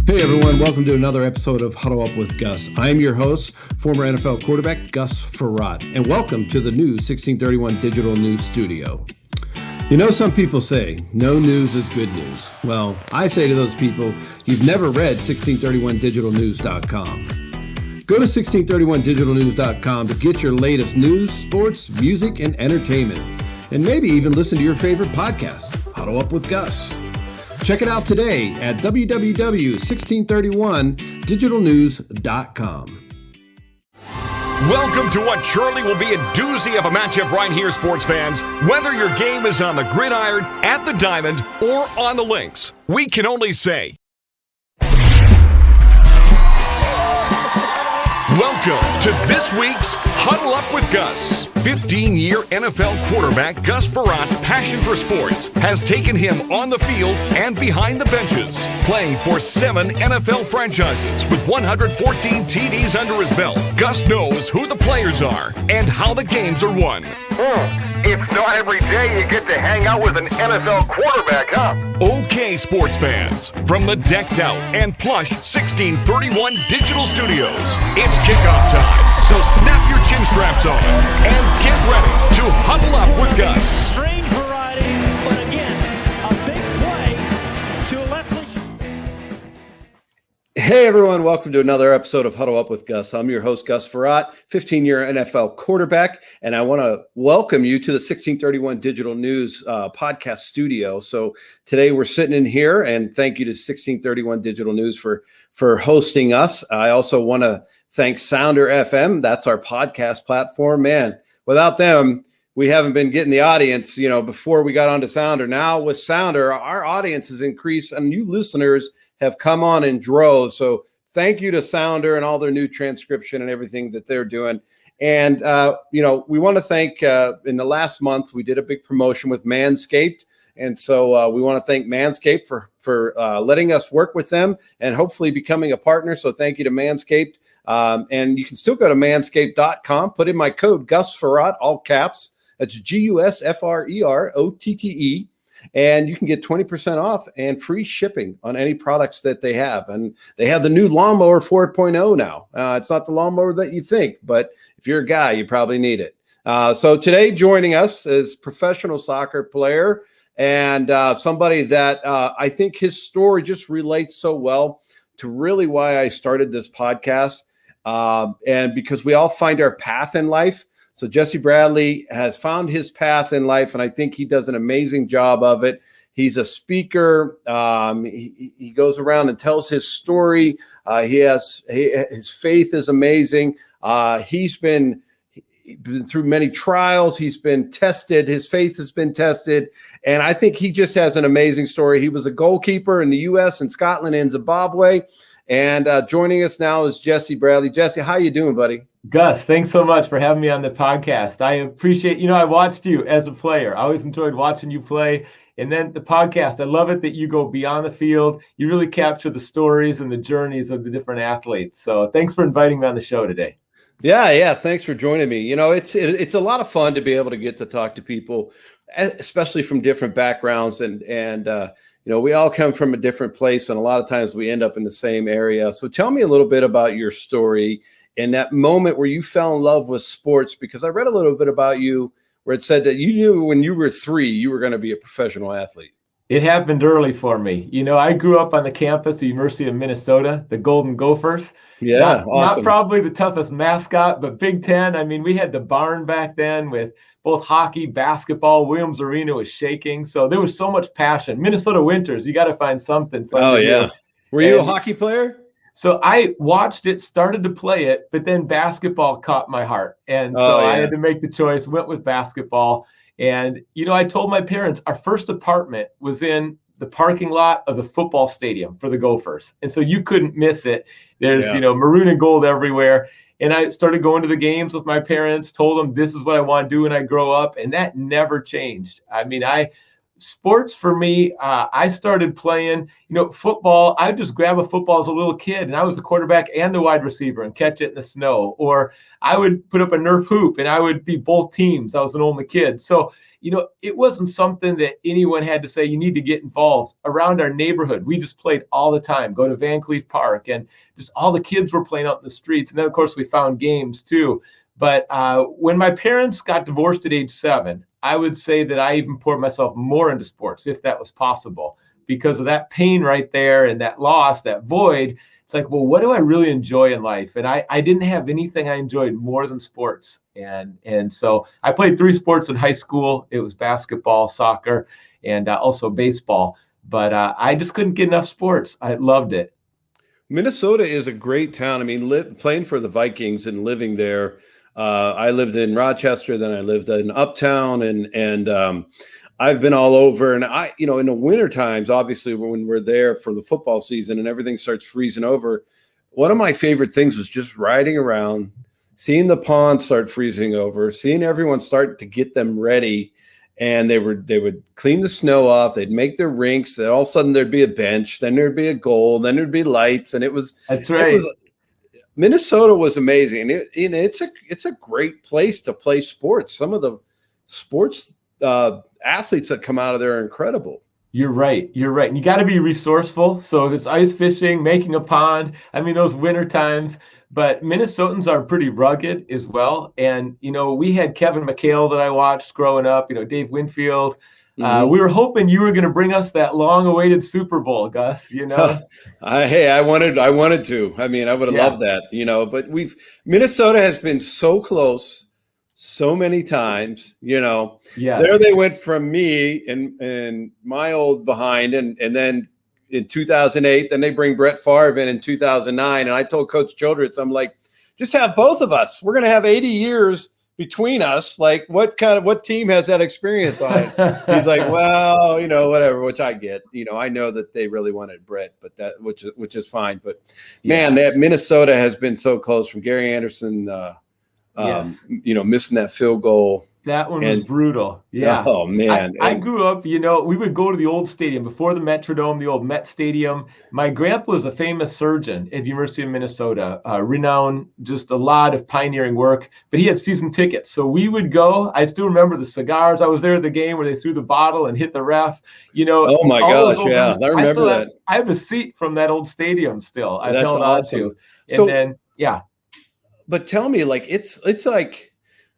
Hey everyone, welcome to another episode of Huddle Up with Gus. I'm your host, former NFL quarterback Gus Frerotte, and welcome to the new 1631 Digital News Studio. You know, some people say, no news is good news. Well, I say to those people, you've never read 1631digitalnews.com. Go to 1631digitalnews.com to get your latest news, sports, music, and entertainment. And maybe even listen to your favorite podcast, Huddle Up with Gus. Check it out today at www.1631digitalnews.com. Welcome to what surely will be a doozy of a matchup right here, sports fans. Whether your game is on the gridiron, at the diamond, or on the links, we can only say, welcome to this week's Huddle Up with Gus. 15-year NFL quarterback Gus Frerotte, passion for sports, has taken him on the field and behind the benches, playing for 7 NFL franchises with 114 TDs under his belt. Gus knows who the players are and how the games are won. It's not every day you get to hang out with an NFL quarterback, huh? Okay, sports fans, from the decked out and plush 1631 digital studios, it's kickoff time. So snap your chin straps on and get ready to huddle up with Gus. Strange variety, but again, a big play to Leslie. Hey everyone, welcome to another episode of Huddle Up with Gus. I'm your host, Gus Frerotte, 15-year NFL quarterback, and I want to welcome you to the 1631 Digital News podcast studio. So today we're sitting in here, and thank you to 1631 Digital News for hosting us. I also want to thank Sounder FM. That's our podcast platform. Man, without them, we haven't been getting the audience, before we got onto Sounder. Now with Sounder, our audience has increased and new listeners have come on in droves. So thank you to Sounder and all their new transcription and everything that they're doing. And, we want to thank, in the last month, we did a big promotion with Manscaped. And so we want to thank Manscaped for letting us work with them and hopefully becoming a partner. So thank you to Manscaped. And you can still go to manscaped.com, put in my code Gus Frerotte, all caps. That's GUSFREROTTE. And you can get 20% off and free shipping on any products that they have. And they have the new Lawnmower 4.0 now. It's not the lawnmower that you think, but if you're a guy, you probably need it. So today joining us is professional soccer player and somebody that I think his story just relates so well to really why I started this podcast. And because we all find our path in life. So Jesse Bradley has found his path in life, and I think he does an amazing job of it. He's a speaker. He goes around and tells his story. His faith is amazing. He's been through many trials. He's been tested. His faith has been tested. And I think he just has an amazing story. He was a goalkeeper in the U.S. and Scotland and Zimbabwe. And joining us now is Jesse Bradley. Jesse, how you doing, buddy? Gus, thanks so much for having me on the podcast. I appreciate, I watched you as a player. I always enjoyed watching you play. And then the podcast, I love it that you go beyond the field. You really capture the stories and the journeys of the different athletes. So thanks for inviting me on the show today. Yeah. Thanks for joining me. It's a lot of fun to be able to get to talk to people, especially from different backgrounds. And we all come from a different place. And a lot of times we end up in the same area. So tell me a little bit about your story and that moment where you fell in love with sports, because I read a little bit about you where it said that you knew when you were 3, you were going to be a professional athlete. It happened early for me. I grew up on the campus of the University of Minnesota, the Golden Gophers. Yeah, awesome. Not probably the toughest mascot, but Big Ten. I mean, we had the barn back then with both hockey, basketball. Williams Arena was shaking. So there was so much passion. Minnesota winters, you got to find something fun to do. Were you a hockey player? So I watched it, started to play it, but then basketball caught my heart. And so I had to make the choice, went with basketball. And, I told my parents our first apartment was in the parking lot of the football stadium for the Gophers. And so you couldn't miss it. There's, maroon and gold everywhere. And I started going to the games with my parents, told them this is what I want to do when I grow up. And that never changed. I mean, sports for me, I started playing, football. I would just grab a football as a little kid, and I was the quarterback and the wide receiver and catch it in the snow. Or I would put up a Nerf hoop, and I would be both teams. I was an only kid. So, it wasn't something that anyone had to say, you need to get involved. Around our neighborhood, we just played all the time, go to Van Cleef Park, and just all the kids were playing out in the streets. And then, of course, we found games too. But when my parents got divorced at age 7, I would say that I even poured myself more into sports, if that was possible, because of that pain right there and that loss, that void. It's like, well, what do I really enjoy in life? And I didn't have anything I enjoyed more than sports. And so I played 3 sports in high school. It was basketball, soccer, and also baseball. But I just couldn't get enough sports. I loved it. Minnesota is a great town. I mean, playing for the Vikings and living there. I lived in Rochester, then I lived in Uptown, and I've been all over. And in the winter times, obviously, when we're there for the football season and everything starts freezing over, one of my favorite things was just riding around, seeing the pond start freezing over, seeing everyone start to get them ready. And they would clean the snow off. They'd make their rinks. Then all of a sudden there'd be a bench. Then there'd be a goal. Then there'd be lights. And that's right. Minnesota was amazing. And it's a great place to play sports. Some of the sports athletes that come out of there are incredible. You're right. And you got to be resourceful. So if it's ice fishing, making a pond, I mean, those winter times. But Minnesotans are pretty rugged as well. And, we had Kevin McHale that I watched growing up, Dave Winfield. Mm-hmm. We were hoping you were going to bring us that long-awaited Super Bowl, Gus, Hey, I wanted to. I mean, I would have loved that, but Minnesota has been so close so many times, There they went from me and my old behind, and then in 2008, then they bring Brett Favre in 2009. And I told Coach Childress, I'm like, just have both of us. We're going to have 80 years between us. Like, what team has that experience on it? He's like, well, whatever, which I get. I know that they really wanted Brett, but which is fine. But man, that Minnesota has been so close, from Gary Anderson, missing that field goal. That one was brutal. Yeah. Oh, man. I grew up, we would go to the old stadium before the Metrodome, the old Met Stadium. My grandpa was a famous surgeon at the University of Minnesota, renowned, just a lot of pioneering work, but he had season tickets. So we would go. I still remember the cigars. I was there at the game where they threw the bottle and hit the ref. Oh, my gosh. Yeah. I remember that. I have a seat from that old stadium still. I've held awesome. on to. And then, yeah. But tell me, like, it's like,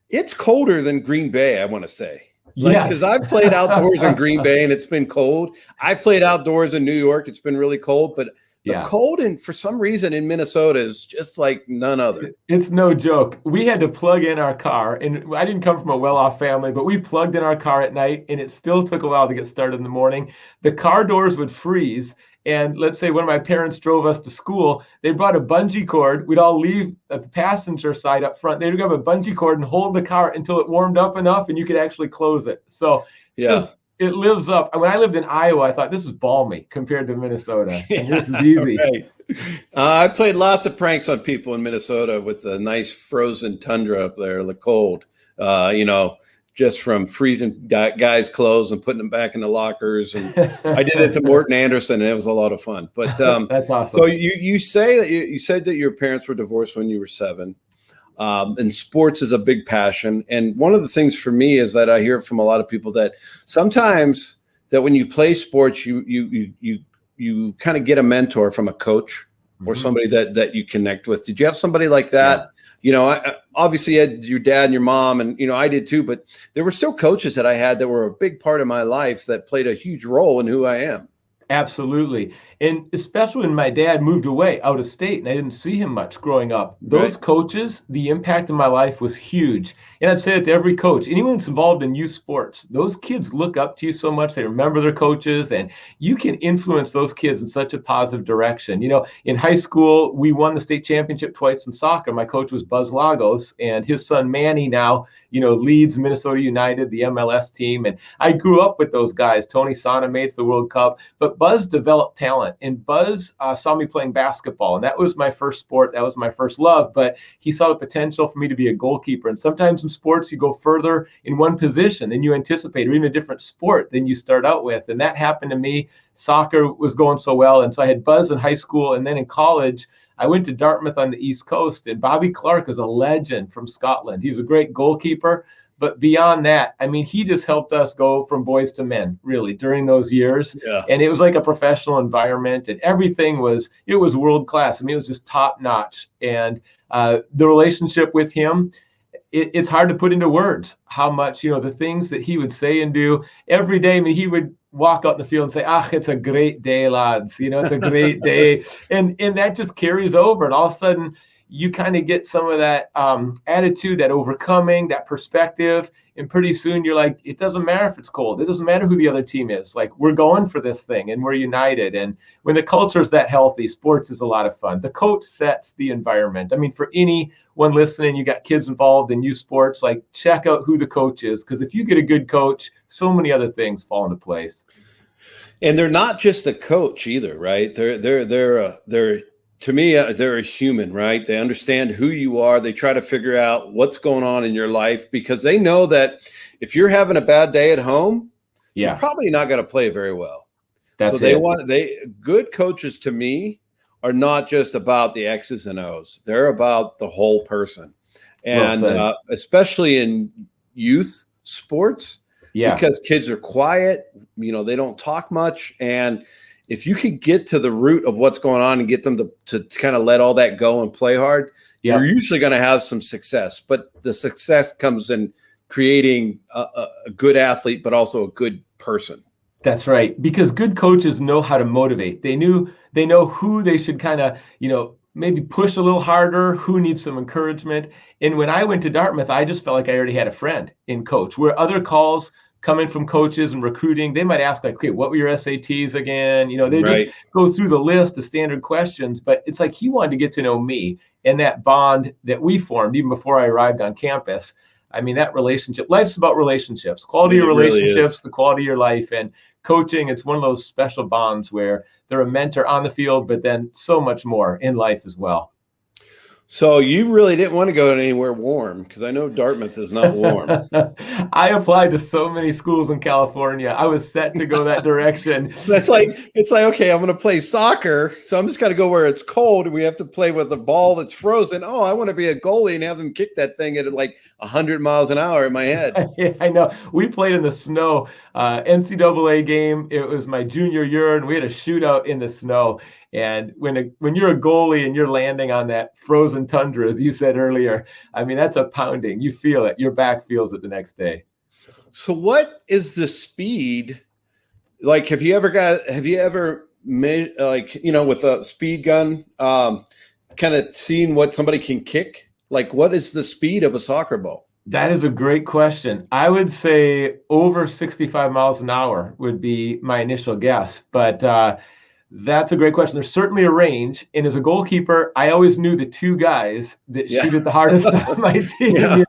it's colder than Green Bay, I want to say. Because I've played outdoors in Green Bay and it's been cold. I've played outdoors in New York. It's been really cold. But the cold, and for some reason in Minnesota, is just like none other. It's no joke. We had to plug in our car. And I didn't come from a well-off family, but we plugged in our car at night, and it still took a while to get started in the morning. The car doors would freeze. And let's say one of my parents drove us to school, they brought a bungee cord. We'd all leave at the passenger side up front. They'd grab a bungee cord and hold the car until it warmed up enough and you could actually close it. So it lives up. When I lived in Iowa, I thought, this is balmy compared to Minnesota. And this is easy. Right. I played lots of pranks on people in Minnesota with the nice frozen tundra up there, the cold, just from freezing guys' clothes and putting them back in the lockers. And I did it to Morton Anderson, and it was a lot of fun. But that's awesome. So you say that you said that your parents were divorced when you were 7, and sports is a big passion. And one of the things for me is that I hear from a lot of people that sometimes that when you play sports, you kind of get a mentor from a coach or somebody that you connect with. Did you have somebody like that? Yeah. I obviously had your dad and your mom, and, I did too, but there were still coaches that I had that were a big part of my life that played a huge role in who I am. Absolutely. And especially when my dad moved away out of state and I didn't see him much growing up, those coaches, the impact in my life was huge. And I'd say that to every coach, anyone that's involved in youth sports, those kids look up to you so much. They remember their coaches, and you can influence those kids in such a positive direction. In high school, we won the state championship twice in soccer. My coach was Buzz Lagos, and his son Manny now, leads Minnesota United, the MLS team. And I grew up with those guys. Tony Sana made it to the World Cup, but Buzz developed talent, and Buzz saw me playing basketball, and that was my first sport. That was my first love, but he saw the potential for me to be a goalkeeper. And sometimes in sports, you go further in one position than you anticipate, or even a different sport than you start out with. And that happened to me. Soccer was going so well. And so I had Buzz in high school, and then in college, I went to Dartmouth on the East Coast, and Bobby Clark is a legend from Scotland. He was a great goalkeeper, But beyond that, I mean, he just helped us go from boys to men, really, during those years. Yeah. And it was like a professional environment, and everything was world class. I mean, it was just top notch. And the relationship with him, it's hard to put into words how much, the things that he would say and do every day. I mean, he would walk out in the field and say, it's a great day, lads. It's a great day. And that just carries over. And all of a sudden, you kind of get some of that attitude, that overcoming, that perspective. And pretty soon you're like, it doesn't matter if it's cold. It doesn't matter who the other team is. Like, we're going for this thing and we're united. And when the culture is that healthy, sports is a lot of fun. The coach sets the environment. I mean, for anyone listening, you got kids involved in youth sports, like, check out who the coach is. Because if you get a good coach, so many other things fall into place. And they're not just a coach either, right? They're to me, they're a human, right? They understand who you are. They try to figure out what's going on in your life, because they know that if you're having a bad day at home, you're probably not going to play very well. That's Good coaches, to me, are not just about the X's and O's. They're about the whole person. And especially in youth sports, because kids are quiet, they don't talk much. And if you can get to the root of what's going on and get them to kind of let all that go and play hard, you're usually going to have some success. But the success comes in creating a good athlete, but also a good person. That's right. Because good coaches know how to motivate. They know who they should kind of, maybe push a little harder, who needs some encouragement. And when I went to Dartmouth, I just felt like I already had a friend in coach, where other calls coming from coaches and recruiting, they might ask, like, okay, what were your SATs again? They just go through the list of standard questions, but it's like he wanted to get to know me, and that bond that we formed even before I arrived on campus. I mean, that relationship, life's about relationships, quality of your relationships, the quality of your life. And coaching, it's one of those special bonds where they're a mentor on the field, but then so much more in life as well. So you really didn't want to go anywhere warm, because I know Dartmouth is not warm. I applied to so many schools in California. I was set to go that direction. It's like, okay, I'm going to play soccer, so I'm just going to go where it's cold and we have to play with a ball that's frozen. Oh, I want to be a goalie and have them kick that thing at like 100 miles an hour in my head. Yeah, I know. We played in the snow, NCAA game. It was my junior year, and we had a shootout in the snow. And when you're a goalie and you're landing on that frozen tundra, as you said earlier, I mean, that's a pounding. You feel it. Your back feels it the next day. So what is the speed? Like, have you ever made, like, with a speed gun, kind of seen what somebody can kick? Like, what is the speed of a soccer ball? That is a great question. I would say over 65 miles an hour would be my initial guess. But that's a great question. There's certainly a range. And as a goalkeeper, I always knew the two guys that shoot it the hardest on my team. Yeah.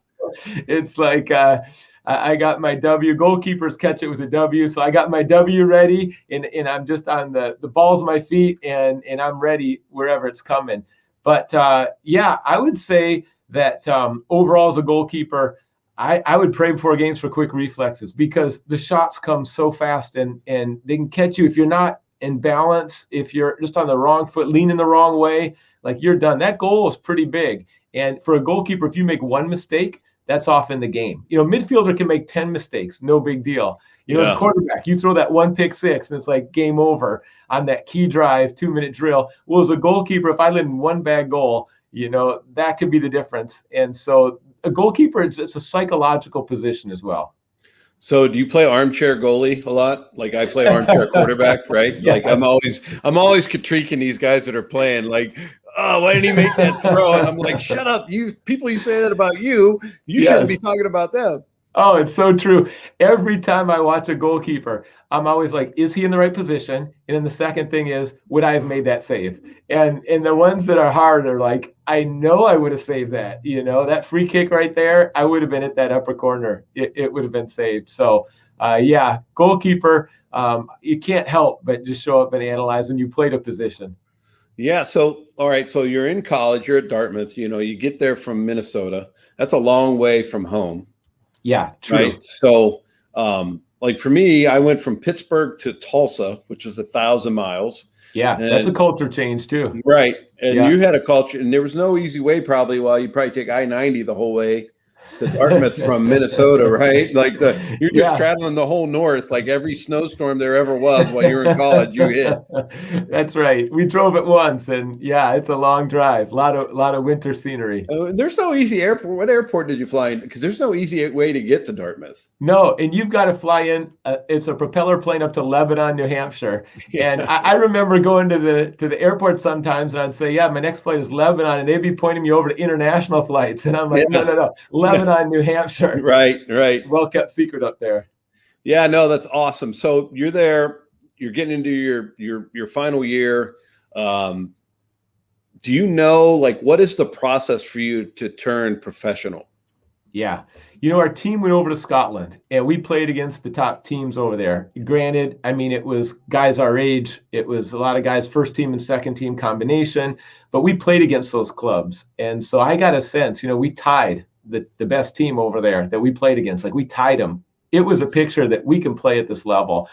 It's like I got my W. Goalkeepers catch it with a W. So I got my W ready, and I'm just on the balls of my feet, and I'm ready wherever it's coming. But I would say that overall as a goalkeeper, I would pray before games for quick reflexes, because the shots come so fast, and they can catch you if you're not in balance, if you're just on the wrong foot, leaning the wrong way, like, you're done. That goal is pretty big. And for a goalkeeper, if you make one mistake, that's off in the game. Midfielder can make 10 mistakes, no big deal. As a quarterback, you throw that one pick six and it's like game over on that key drive, 2-minute drill. Well, as a goalkeeper, if I let in one bad goal, that could be the difference. And so a goalkeeper, it's a psychological position as well. So do you play armchair goalie a lot? Like, I play armchair quarterback, right? Yeah. Like, I'm always critiquing these guys that are playing, like, oh, why didn't he make that throw? And I'm like, shut up. You say that about you. You shouldn't be talking about them. Oh, it's so true. Every time I watch a goalkeeper, I'm always like, is he in the right position? And then the second thing is, would I have made that save? And the ones that are hard are like, I know I would have saved that. That free kick right there, I would have been at that upper corner. It would have been saved. So, goalkeeper, you can't help but just show up and analyze when you played a position. Yeah. So, all right. So you're in college, you're at Dartmouth, you get there from Minnesota. That's a long way from home. Yeah, true. Right. So, like, for me, I went from Pittsburgh to Tulsa, which was 1,000 miles. Yeah, that's a culture change too. Right. And you had a culture, and there was no easy way probably. Well, you probably take I-90 the whole way. to Dartmouth from Minnesota, right? Like you're just Yeah. traveling the whole north, like every snowstorm there ever was while you were in college, you hit. That's right. We drove it once, and yeah, it's a long drive. A lot of winter scenery. There's no easy airport. What airport did you fly in? Because there's no easy way to get to Dartmouth. No, and you've got to fly in. It's a propeller plane up to Lebanon, New Hampshire. Yeah. And I remember going to the airport sometimes, and I'd say, "Yeah, my next flight is Lebanon," and they'd be pointing me over to international flights, and I'm like, Yeah. "No, Lebanon, New Hampshire." Right. Well kept secret up there. Yeah, no, that's awesome. So you're there. You're getting into your final year. Do you know, like, what is the process for you to turn professional? Yeah. Our team went over to Scotland, and we played against the top teams over there. Granted, I mean, it was guys our age. It was a lot of guys, first team and second team combination, but we played against those clubs. And so I got a sense, we tied the best team over there that we played against. Like, we tied them. It was a picture that we can play at this level.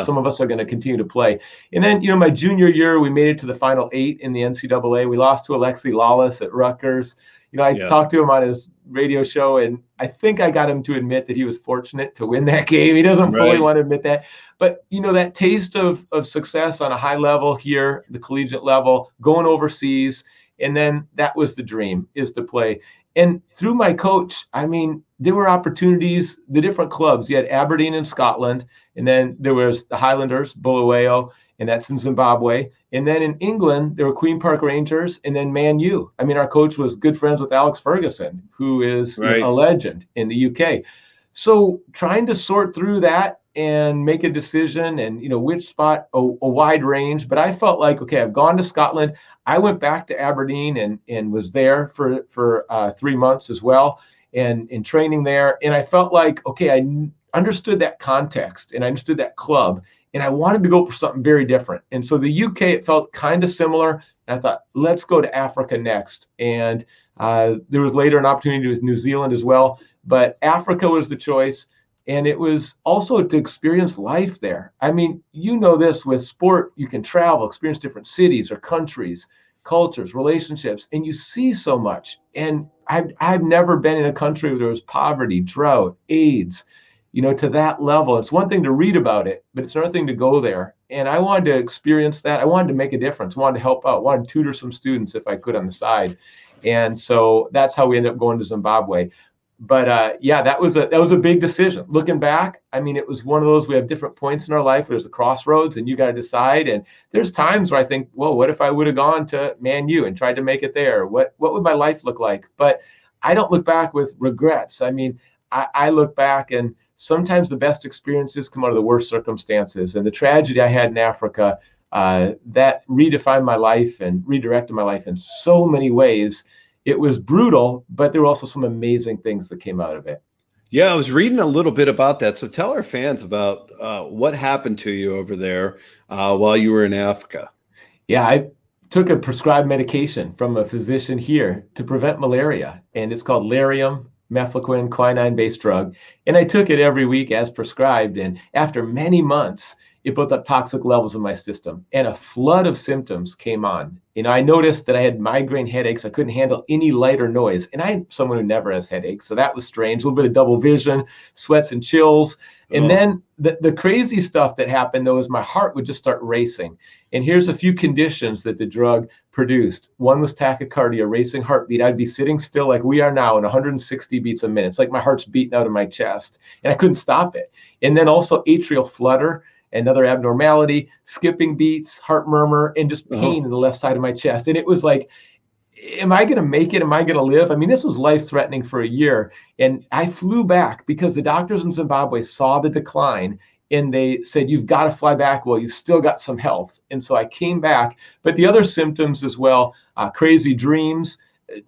Some of us are going to continue to play. And then, my junior year, we made it to the final 8 in the NCAA. We lost to Alexi Lawless at Rutgers. I talked to him on his radio show, and I think I got him to admit that he was fortunate to win that game. He doesn't fully want to admit that. But, that taste of success on a high level here, the collegiate level, going overseas, and then that was the dream, is to play. And through my coach, I mean, there were opportunities, the different clubs. You had Aberdeen in Scotland, and then there was the Highlanders, Bulawayo, and that's in Zimbabwe. And then in England, there were Queen Park Rangers, and then Man U. I mean, our coach was good friends with Alex Ferguson, who is a legend in the UK. So trying to sort through that and make a decision and, which spot, a wide range. But I felt like, okay, I've gone to Scotland. I went back to Aberdeen and was there for 3 months as well and in training there. And I felt like, okay, I understood that context and I understood that club. And I wanted to go for something very different. And so the UK, it felt kind of similar. And I thought, let's go to Africa next. And there was later an opportunity with New Zealand as well. But Africa was the choice. And it was also to experience life there. I mean, this with sport, you can travel, experience different cities or countries, cultures, relationships, and you see so much. And I've never been in a country where there was poverty, drought, AIDS, to that level. It's one thing to read about it, but it's another thing to go there. And I wanted to experience that. I wanted to make a difference, wanted to help out, wanted to tutor some students if I could on the side. And so that's how we ended up going to Zimbabwe. But that was a big decision. Looking back, I mean, it was one of those, we have different points in our life. There's a crossroads and you got to decide. And there's times where I think, well, what if I would have gone to Man U and tried to make it there? What would my life look like? But I don't look back with regrets. I mean, I look back, and sometimes the best experiences come out of the worst circumstances. And the tragedy I had in Africa, that redefined my life and redirected my life in so many ways. It was brutal, but there were also some amazing things that came out of it. Yeah, I was reading a little bit about that. So tell our fans about what happened to you over there while you were in Africa. Yeah, I took a prescribed medication from a physician here to prevent malaria, and it's called Lariam, mefloquine, quinine-based drug. And I took it every week as prescribed. And after many months, it built up toxic levels in my system, and a flood of symptoms came on. I noticed that I had migraine headaches. I couldn't handle any light or noise. And I'm someone who never has headaches. So that was strange. A little bit of double vision, sweats and chills. And then the crazy stuff that happened, though, is my heart would just start racing. And here's a few conditions that the drug produced. One was tachycardia, racing heartbeat. I'd be sitting still like we are now in 160 beats a minute. It's like my heart's beating out of my chest. And I couldn't stop it. And then also atrial flutter, another abnormality, skipping beats, heart murmur, and just pain in the left side of my chest. And it was like, am I going to make it? Am I going to live? I mean, this was life-threatening for a year. And I flew back because the doctors in Zimbabwe saw the decline, and they said, you've got to fly back. Well, you've still got some health. And so I came back. But the other symptoms as well, crazy dreams,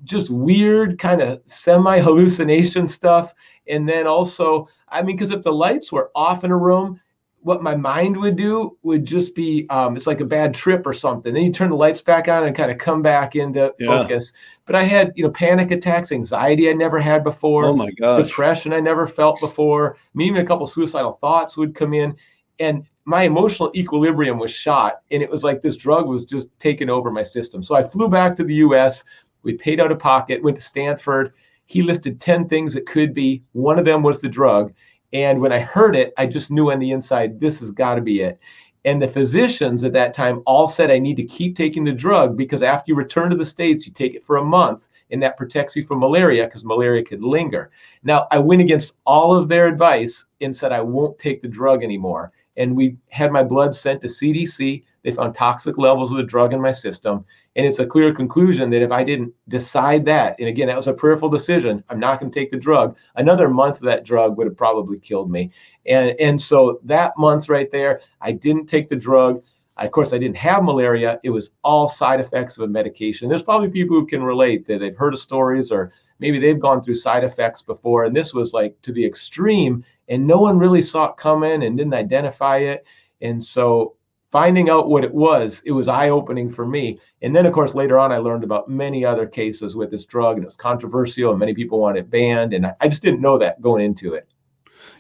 just weird kind of semi-hallucination stuff. And then also, I mean, because if the lights were off in a room, what my mind would do would just be, it's like a bad trip or something. Then you turn the lights back on and kind of come back into focus. But I had, panic attacks, anxiety I never had before. Oh my gosh. Depression I never felt before. Even a couple suicidal thoughts would come in. And my emotional equilibrium was shot. And it was like this drug was just taking over my system. So I flew back to the US. We paid out of pocket, went to Stanford. He listed 10 things it could be. One of them was the drug. And when I heard it, I just knew on the inside, this has got to be it. And the physicians at that time all said, I need to keep taking the drug because after you return to the States, you take it for a month and that protects you from malaria because malaria could linger. Now, I went against all of their advice and said, I won't take the drug anymore. And we had my blood sent to CDC. They found toxic levels of the drug in my system. And it's a clear conclusion that if I didn't decide that, and again, that was a prayerful decision, I'm not going to take the drug, another month of that drug would have probably killed me. And so that month right there, I didn't take the drug. Of course, I didn't have malaria. It was all side effects of a medication. There's probably people who can relate that they've heard of stories or maybe they've gone through side effects before. And this was like to the extreme and no one really saw it coming and didn't identify it. And so finding out what it was eye-opening for me. And then, of course, later on, I learned about many other cases with this drug, and it was controversial, and many people wanted it banned, and I just didn't know that going into it.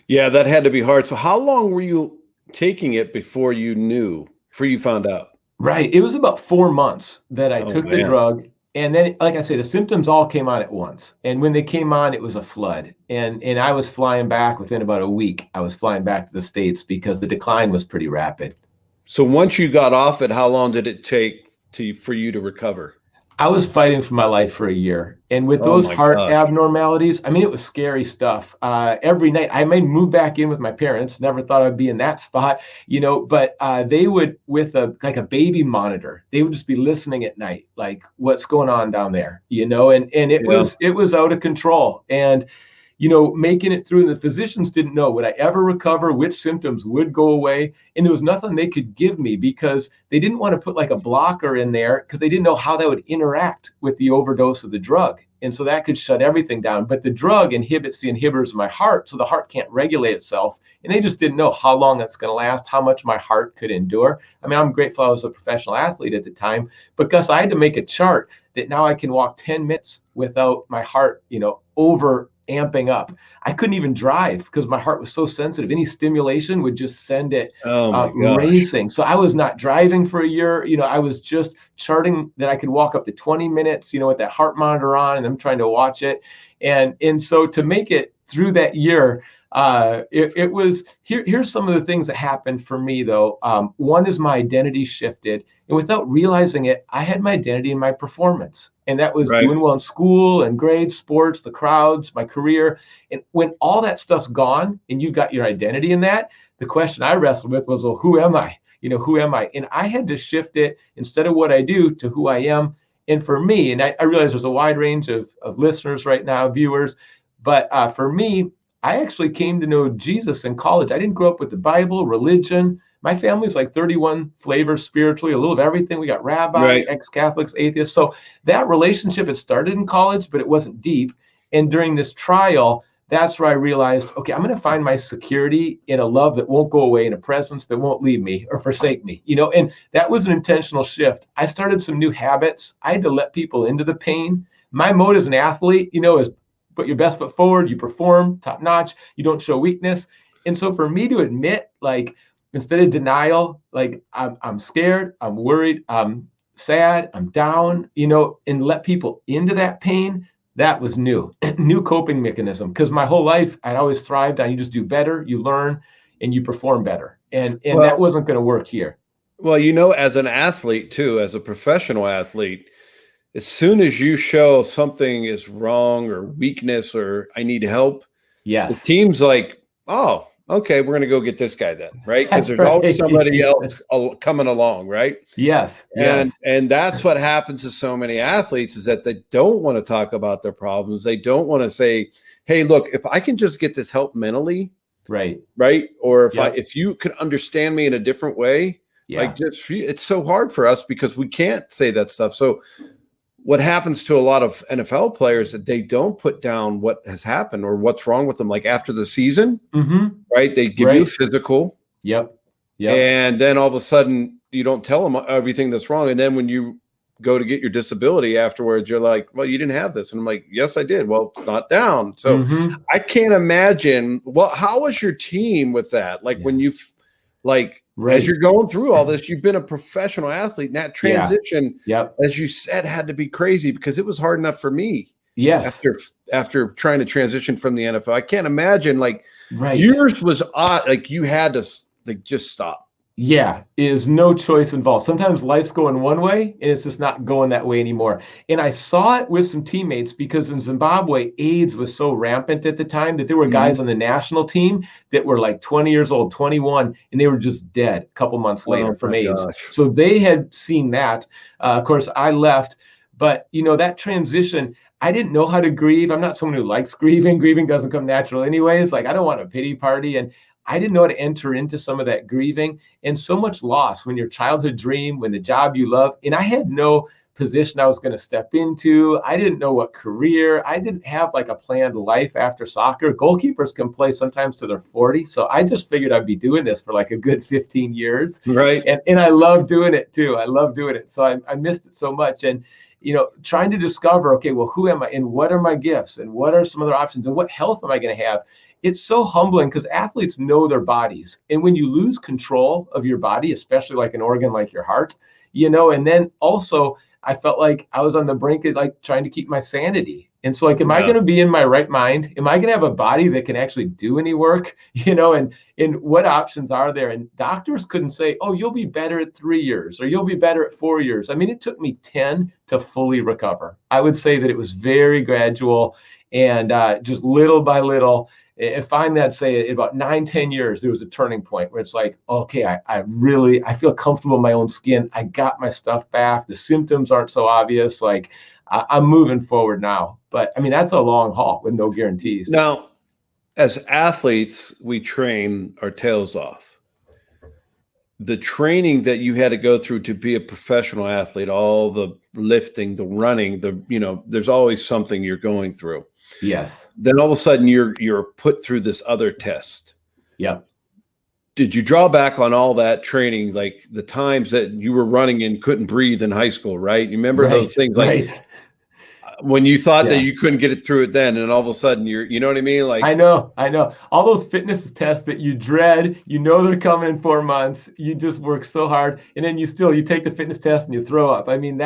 Yeah, that had to be hard. So how long were you taking it before you found out? Right. It was about 4 months that I took the drug. And then, like I say, the symptoms all came on at once. And when they came on, it was a flood. And I was flying back within about a week. I was flying back to the States because the decline was pretty rapid. So once you got off it, how long did it take for you to recover? I was fighting for my life for a year. And with those heart abnormalities, I mean, it was scary stuff. Every night, I may move back in with my parents, never thought I'd be in that spot, but they would, with a baby monitor, they would just be listening at night, like what's going on down there, and it was out of control. And making it through, the physicians didn't know, would I ever recover, which symptoms would go away? And there was nothing they could give me because they didn't want to put like a blocker in there because they didn't know how that would interact with the overdose of the drug. And so that could shut everything down. But the drug inhibits the inhibitors of my heart, so the heart can't regulate itself. And they just didn't know how long that's going to last, how much my heart could endure. I mean, I'm grateful I was a professional athlete at the time, but Gus, I had to make a chart that now I can walk 10 minutes without my heart, over amping up. I couldn't even drive because my heart was so sensitive. Any stimulation would just send it racing. So I was not driving for a year. I was just charting that I could walk up to 20 minutes, with that heart monitor on, and I'm trying to watch it. And so to make it through that year, it was here's some of the things that happened for me though. One is my identity shifted, and without realizing it, I had my identity in my performance, and that was doing well in school and grades, sports, the crowds, my career. And when all that stuff's gone and you got your identity in that, the question I wrestled with was, well, who am I? Who am I? And I had to shift it instead of what I do to who I am. And for me, and I realize there's a wide range of listeners right now, viewers, but for me, I actually came to know Jesus in college. I didn't grow up with the Bible, religion. My family's like 31 flavors spiritually, a little of everything. We got rabbi, ex-Catholics, atheists. So that relationship had started in college, but it wasn't deep. And during this trial, that's where I realized, okay, I'm going to find my security in a love that won't go away, in a presence that won't leave me or forsake me, and that was an intentional shift. I started some new habits. I had to let people into the pain. My mode as an athlete, is put your best foot forward, you perform top notch, you don't show weakness. And so for me to admit, like, instead of denial, like I'm scared, I'm worried, I'm sad, I'm down, and let people into that pain, that was new coping mechanism. Because my whole life, I'd always thrived on you just do better, you learn, and you perform better. And that wasn't going to work here. Well, as an athlete too, as a professional athlete, as soon as you show something is wrong or weakness or I need help, the team's like, oh, okay, we're going to go get this guy then, right? Because there's always somebody else coming along, right? Yes. And that's what happens to so many athletes, is that they don't want to talk about their problems. They don't want to say, hey, look, if I can just get this help mentally, right? Or if you could understand me in a different way, it's so hard for us because we can't say that stuff. So what happens to a lot of NFL players that they don't put down what has happened or what's wrong with them, like after the season, right? They give you a physical. Yep. And then all of a sudden you don't tell them everything that's wrong. And then when you go to get your disability afterwards, you're like, well, you didn't have this. And I'm like, yes, I did. Well, it's not down. So I can't imagine. Well, how was your team with that? Like when you as you're going through all this, you've been a professional athlete, and that transition, as you said, had to be crazy because it was hard enough for me Yes. After trying to transition from the NFL. I can't imagine, like, right. Yours was odd. Like, you had to like just stop. Yeah, is no choice involved. Sometimes life's going one way and it's just not going that way anymore. And I saw it with some teammates because in Zimbabwe, AIDS was so rampant at the time that there were guys on the national team that were like 20 years old, 21, and they were just dead a couple months later from AIDS. Gosh. So they had seen that. Of course, I left, but that transition, I didn't know how to grieve. I'm not someone who likes grieving. Grieving doesn't come natural anyways. Like, I don't want a pity party. And I didn't know how to enter into some of that grieving, and so much loss when your childhood dream, when the job you love, and I had no position I was going to step into. I didn't know what career. I didn't have like a planned life after soccer. Goalkeepers can play sometimes to their 40. So I just figured I'd be doing this for like a good 15 years. Right. And I love doing it too. I love doing it. So I missed it so much. And trying to discover, okay, well, who am I and what are my gifts and what are some other options and what health am I going to have? It's so humbling because athletes know their bodies. And when you lose control of your body, especially like an organ like your heart, and then also I felt like I was on the brink of like trying to keep my sanity. And so like, am I going to be in my right mind? Am I going to have a body that can actually do any work? And what options are there? And doctors couldn't say, oh, you'll be better at 3 years or you'll be better at 4 years. I mean, it took me 10 to fully recover. I would say that it was very gradual and just little by little. And finally, I'd say in about 9-10 years, there was a turning point where it's like, okay, I feel comfortable in my own skin. I got my stuff back. The symptoms aren't so obvious. Like, I'm moving forward now. But I mean, that's a long haul with no guarantees. Now, as athletes, we train our tails off. The training that you had to go through to be a professional athlete, all the lifting, the running, there's always something you're going through. Yes. Then all of a sudden you're put through this other test. Yep. Did you draw back on all that training, like the times that you were running and couldn't breathe in high school, right? You remember those things, like when you thought that you couldn't get it through it then, and all of a sudden you know what I mean? Like, I know. All those fitness tests that you dread, they're coming in 4 months. You just work so hard, and then you take the fitness test and you throw up. I mean,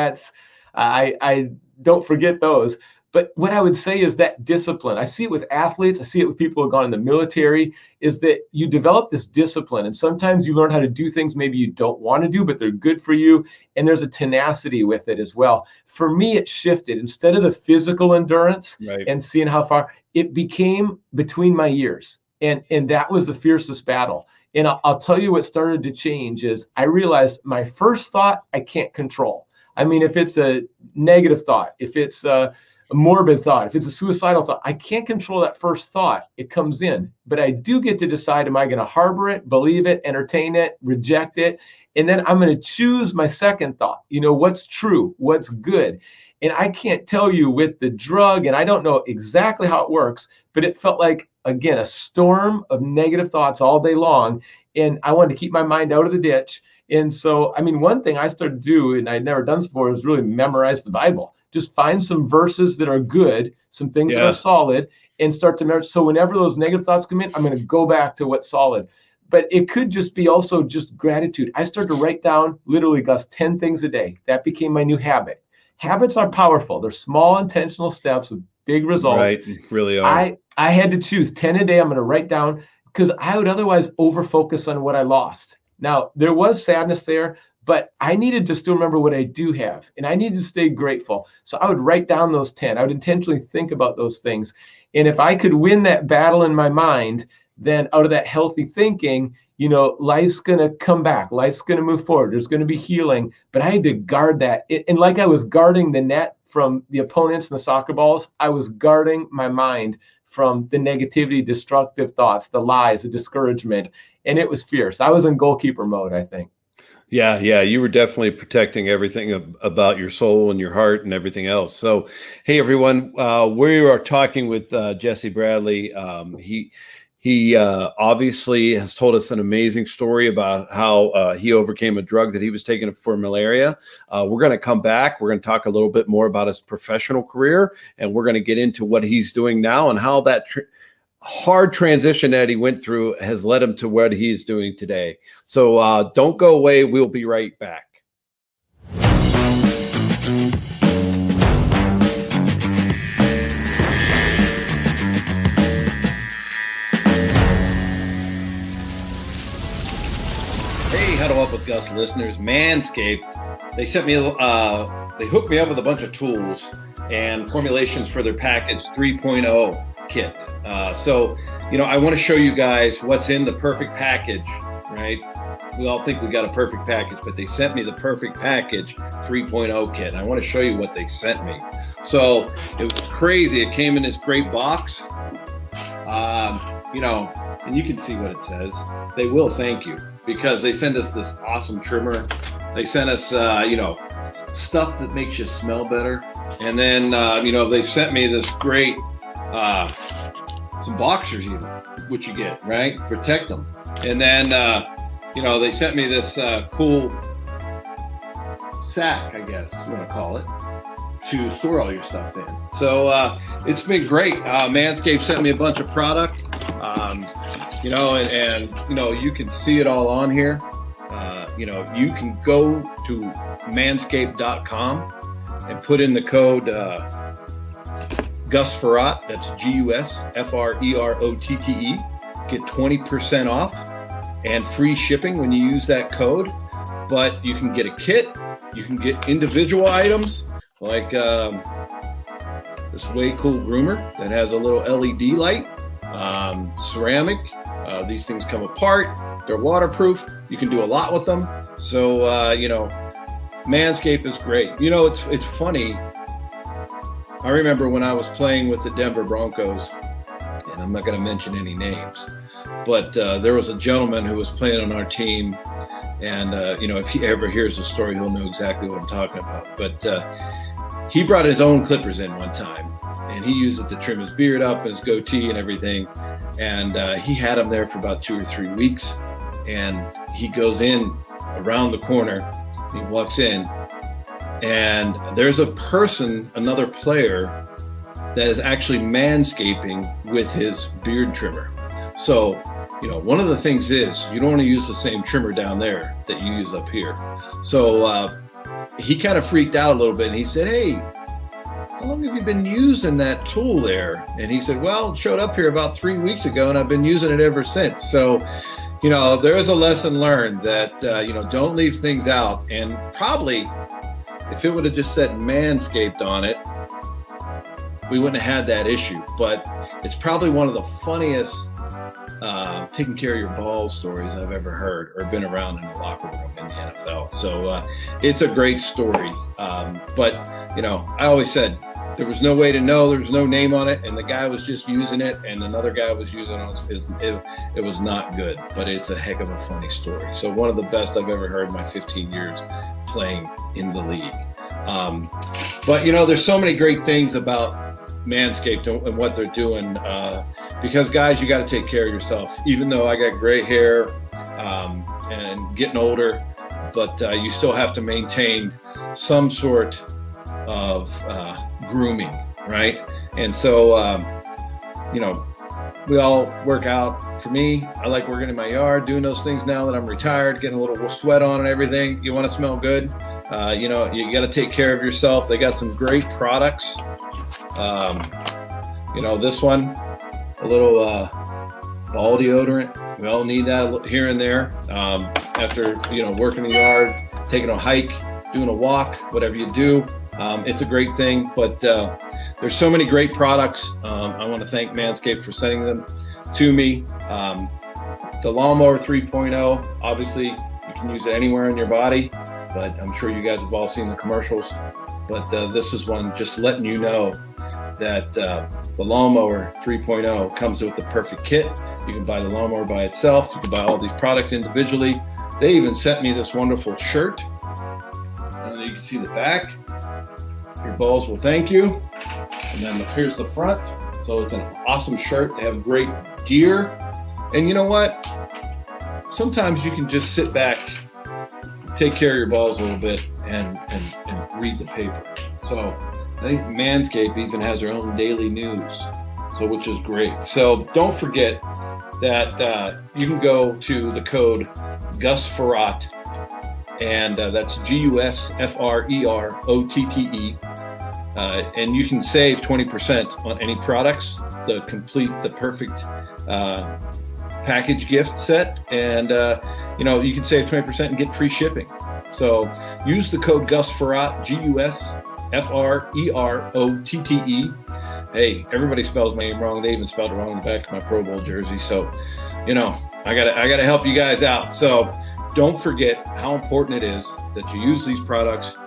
I don't forget those. But what I would say is that discipline, I see it with athletes, I see it with people who have gone in the military, is that you develop this discipline. And sometimes you learn how to do things maybe you don't want to do, but they're good for you. And there's a tenacity with it as well. For me, it shifted. Instead of the physical endurance and seeing how far, it became between my ears. And that was the fiercest battle. And I'll tell you what started to change is I realized my first thought, I can't control. I mean, if it's a negative thought, if it's a morbid thought, if it's a suicidal thought, I can't control that first thought. It comes in, but I do get to decide, am I going to harbor it, believe it, entertain it, reject it? And then I'm going to choose my second thought, what's true, what's good. And I can't tell you with the drug, and I don't know exactly how it works, but it felt like, again, a storm of negative thoughts all day long. And I wanted to keep my mind out of the ditch. And so, I mean, one thing I started to do, and I'd never done this before, is really memorize the Bible. Just find some verses that are good, some things that are solid, and start to memorize. So whenever those negative thoughts come in, I'm going to go back to what's solid. But it could just be also just gratitude. I started to write down, literally, Gus, 10 things a day. That became my new habit. Habits are powerful. They're small, intentional steps with big results. Right, really are. I had to choose 10 a day. I'm going to write down because I would otherwise over-focus on what I lost. Now, there was sadness there, but I needed to still remember what I do have, and I needed to stay grateful. So I would write down those 10. I would intentionally think about those things. And if I could win that battle in my mind, then out of that healthy thinking, life's going to come back. Life's going to move forward. There's going to be healing. But I had to guard that. And like I was guarding the net from the opponents and the soccer balls, I was guarding my mind from the negativity, destructive thoughts, the lies, the discouragement. And it was fierce. I was in goalkeeper mode, I think. Yeah. You were definitely protecting everything about your soul and your heart and everything else. So, hey, everyone, we are talking with Jesse Bradley. He obviously has told us an amazing story about how he overcame a drug that he was taking for malaria. We're going to come back. We're going to talk a little bit more about his professional career, and we're going to get into what he's doing now and how that hard transition that he went through has led him to what he's doing today. So don't go away. We'll be right back. Gus listeners, Manscaped, they sent me, they hooked me up with a bunch of tools and formulations for their package 3.0 kit. So, I want to show you guys what's in the perfect package, right? We all think we got a perfect package, but they sent me the perfect package 3.0 kit. I want to show you what they sent me. So it was crazy. It came in this great box, and you can see what it says. They will thank you because they send us this awesome trimmer. They sent us, stuff that makes you smell better. And then, they sent me this great, some boxers even, which you get, right? Protect them. And then, they sent me this cool sack, I guess you want to call it, to store all your stuff in. So it's been great. Manscaped sent me a bunch of product, and you can see it all on here. You can go to manscaped.com and put in the code Gus Frerotte, that's GUSFREROTTE, get 20% off and free shipping when you use that code. But you can get a kit, you can get individual items like this way cool groomer that has a little LED light, ceramic. These things come apart, they're waterproof, you can do a lot with them. So Manscaped is great. It's funny. I remember when I was playing with the Denver Broncos, and I'm not going to mention any names, but there was a gentleman who was playing on our team, and if he ever hears the story, he'll know exactly what I'm talking about. But he brought his own clippers in one time, and he used it to trim his beard up and his goatee and everything. And he had them there for about 2 or 3 weeks, and he goes in around the corner, he walks in, and there's another player that is actually manscaping with his beard trimmer. So, one of the things is you don't want to use the same trimmer down there that you use up here. So he kind of freaked out a little bit, and he said, "Hey, how long have you been using that tool there?" And he said, "Well, it showed up here about 3 weeks ago, and I've been using it ever since." So, there is a lesson learned that, don't leave things out. And probably if it would have just said Manscaped on it, we wouldn't have had that issue. But it's probably one of the funniest taking care of your balls stories I've ever heard or been around in the locker room in the NFL. So it's a great story. But I always said there was no way to know. There was no name on it, and the guy was just using it, and another guy was using it. It was not good, but it's a heck of a funny story. So one of the best I've ever heard in my 15 years playing in the league. But there's so many great things about Manscaped and what they're doing, because guys, you got to take care of yourself. Even though I got gray hair and getting older, but you still have to maintain some sort of grooming, right? And so we all work out. For me, I like working in my yard, doing those things now that I'm retired, getting a little sweat on and everything. You want to smell good, you got to take care of yourself. They got some great products. This one, a little ball deodorant. We all need that here and there. After, working in the yard, taking a hike, doing a walk, whatever you do, it's a great thing. But there's so many great products. I want to thank Manscaped for sending them to me. The Lawnmower 3.0, obviously you can use it anywhere in your body, but I'm sure you guys have all seen the commercials. But this is one just letting you know that the Lawnmower 3.0 comes with the perfect kit. You can buy the lawnmower by itself. You can buy all these products individually. They even sent me this wonderful shirt. You can see the back. Your balls will thank you. And then here's the front. So it's an awesome shirt. They have great gear. And you know what? Sometimes you can just sit back, take care of your balls a little bit, and read the paper. So I think Manscaped even has their own daily news, which is great. So don't forget that you can go to the code Gus Frerotte, and that's GUSFREROTTE, and you can save 20% on any products. The perfect package gift set, and you can save 20% and get free shipping. So use the code Gus Frerotte, GUSFREROTTE. Hey, everybody spells my name wrong. They even spelled it wrong in the back of my Pro Bowl jersey. So, I gotta help you guys out. So don't forget how important it is that you use these products.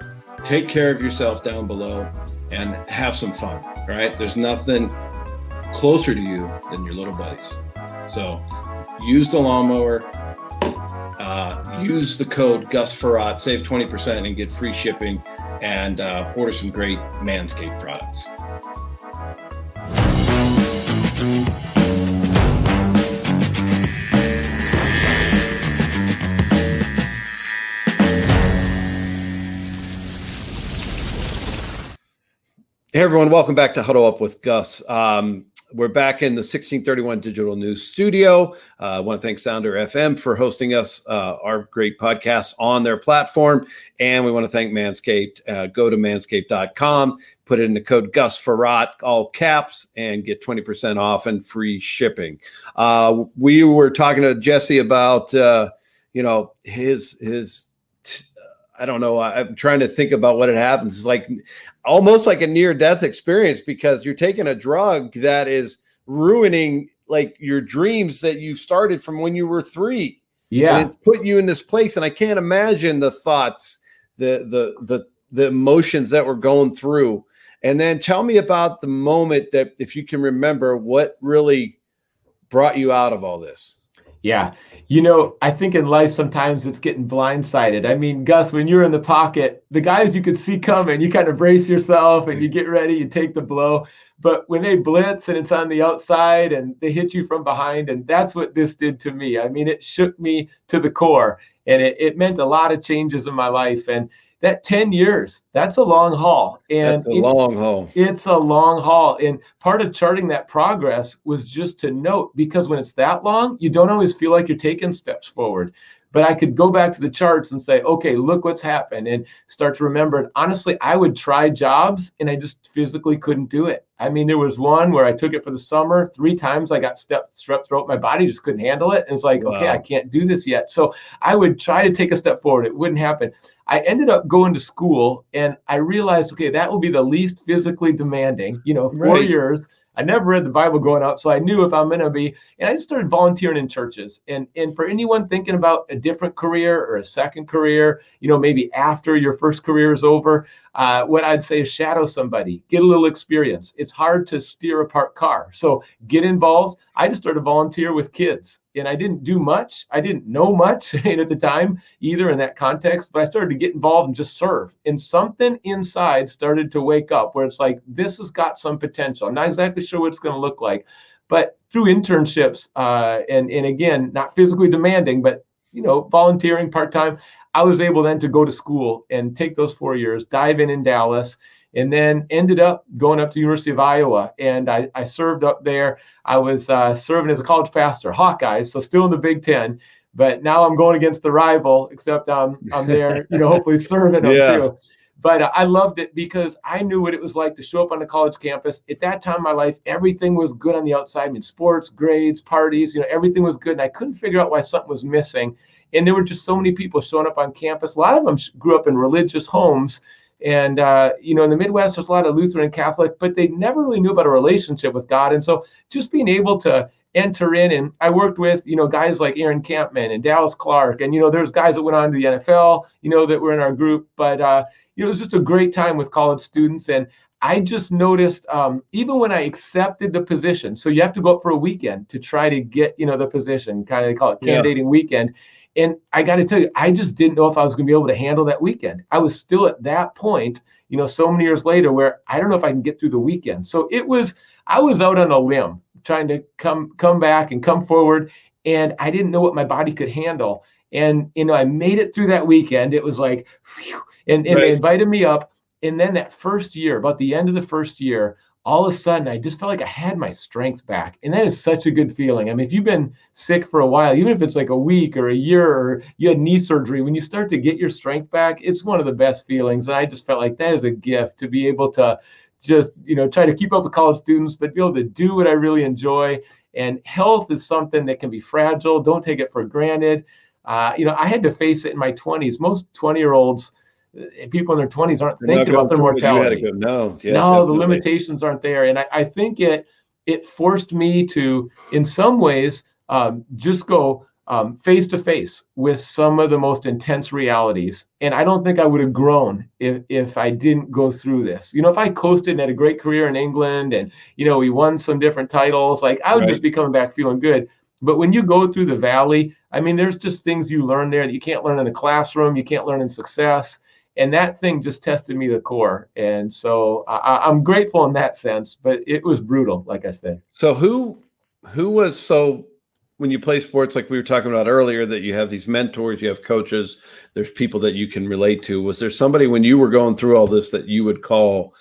Take care of yourself down below and have some fun, right? There's nothing closer to you than your little buddies. So use the lawnmower, use the code Gus Frerotte, save 20% and get free shipping, and order some great Manscaped products. Hey everyone, welcome back to Huddle Up with Gus. We're back in the 1631 Digital News Studio. I want to thank Sounder FM for hosting us, our great podcast on their platform. And we want to thank Manscaped. Go to manscaped.com, put in the code Gus Frerotte, all caps, and get 20% off and free shipping. We were talking to Jesse about, his I don't know. I'm trying to think about what had happens. It's like almost like a near-death experience, because you're taking a drug that is ruining like your dreams that you started from when you were 3. Yeah, and it's put you in this place. And I can't imagine the thoughts, the emotions that were going through. And then tell me about the moment that, if you can remember, what really brought you out of all this. Yeah. I think in life sometimes it's getting blindsided. I mean, Gus, when you're in the pocket, the guys you could see coming, you kind of brace yourself and you get ready, you take the blow. But when they blitz and it's on the outside and they hit you from behind, and that's what this did to me. I mean, it shook me to the core, and it meant a lot of changes in my life. And that 10 years, that's a long haul. And that's a long haul. It's a long haul. And part of charting that progress was just to note, because when it's that long, you don't always feel like you're taking steps forward. But I could go back to the charts and say, okay, look what's happened, and start to remember. And honestly, I would try jobs and I just physically couldn't do it. I mean, there was one where I took it for the summer. 3 times I got strep throat. My body just couldn't handle it. And it's like, okay, I can't do this yet. So I would try to take a step forward. It wouldn't happen. I ended up going to school, and I realized, okay, that will be the least physically demanding, 4 years. I never read the Bible growing up, so I knew if I'm going to be, and I just started volunteering in churches. And for anyone thinking about a different career or a second career, maybe after your first career is over, what I'd say is shadow somebody, get a little experience. It's hard to steer a parked car, so get involved. I just started volunteer with kids, and I didn't do much. I didn't know much at the time either in that context, but I started to get involved and just serve. And something inside started to wake up where it's like, this has got some potential. I'm not exactly sure what it's going to look like, but through internships and again, not physically demanding, but volunteering part-time, I was able then to go to school and take those 4 years, dive in Dallas, and then ended up going up to the University of Iowa. And I served up there. I was serving as a college pastor, Hawkeyes, so still in the Big Ten. But now I'm going against the rival, except I'm there, hopefully serving them too. But I loved it because I knew what it was like to show up on the college campus. At that time in my life, everything was good on the outside. I mean, sports, grades, parties, everything was good. And I couldn't figure out why something was missing. And there were just so many people showing up on campus. A lot of them grew up in religious homes. And, in the Midwest, there's a lot of Lutheran and Catholic, but they never really knew about a relationship with God. And so just being able to enter in, and I worked with, guys like Aaron Campman and Dallas Clark. And, there's guys that went on to the NFL, that were in our group. But, it was just a great time with college students. And I just noticed, even when I accepted the position, so you have to go up for a weekend to try to get, the position, kind of, they call it candidating weekend. And I got to tell you, I just didn't know if I was going to be able to handle that weekend. I was still at that point, so many years later, where I don't know if I can get through the weekend. So I was out on a limb trying to come back and come forward. And I didn't know what my body could handle. And, I made it through that weekend. It was like, phew, and they invited me up. And then that first year, about the end of the first year, all of a sudden, I just felt like I had my strength back. And that is such a good feeling. I mean, if you've been sick for a while, even if it's like a week or a year, or you had knee surgery, when you start to get your strength back, it's one of the best feelings. And I just felt like that is a gift to be able to just, try to keep up with college students, but be able to do what I really enjoy. And health is something that can be fragile. Don't take it for granted. I had to face it in my 20s. Most 20-year-olds, people in their 20s aren't thinking about their mortality. No, the limitations aren't there. And I think it forced me to, in some ways, just go face to face with some of the most intense realities. And I don't think I would have grown if I didn't go through this. If I coasted and had a great career in England and, we won some different titles, like I would just be coming back feeling good. But when you go through the valley, I mean, there's just things you learn there that you can't learn in a classroom, you can't learn in success. And that thing just tested me to the core. And so I'm grateful in that sense, but it was brutal, like I said. So when you play sports, like we were talking about earlier, that you have these mentors, you have coaches, there's people that you can relate to. Was there somebody when you were going through all this that you would call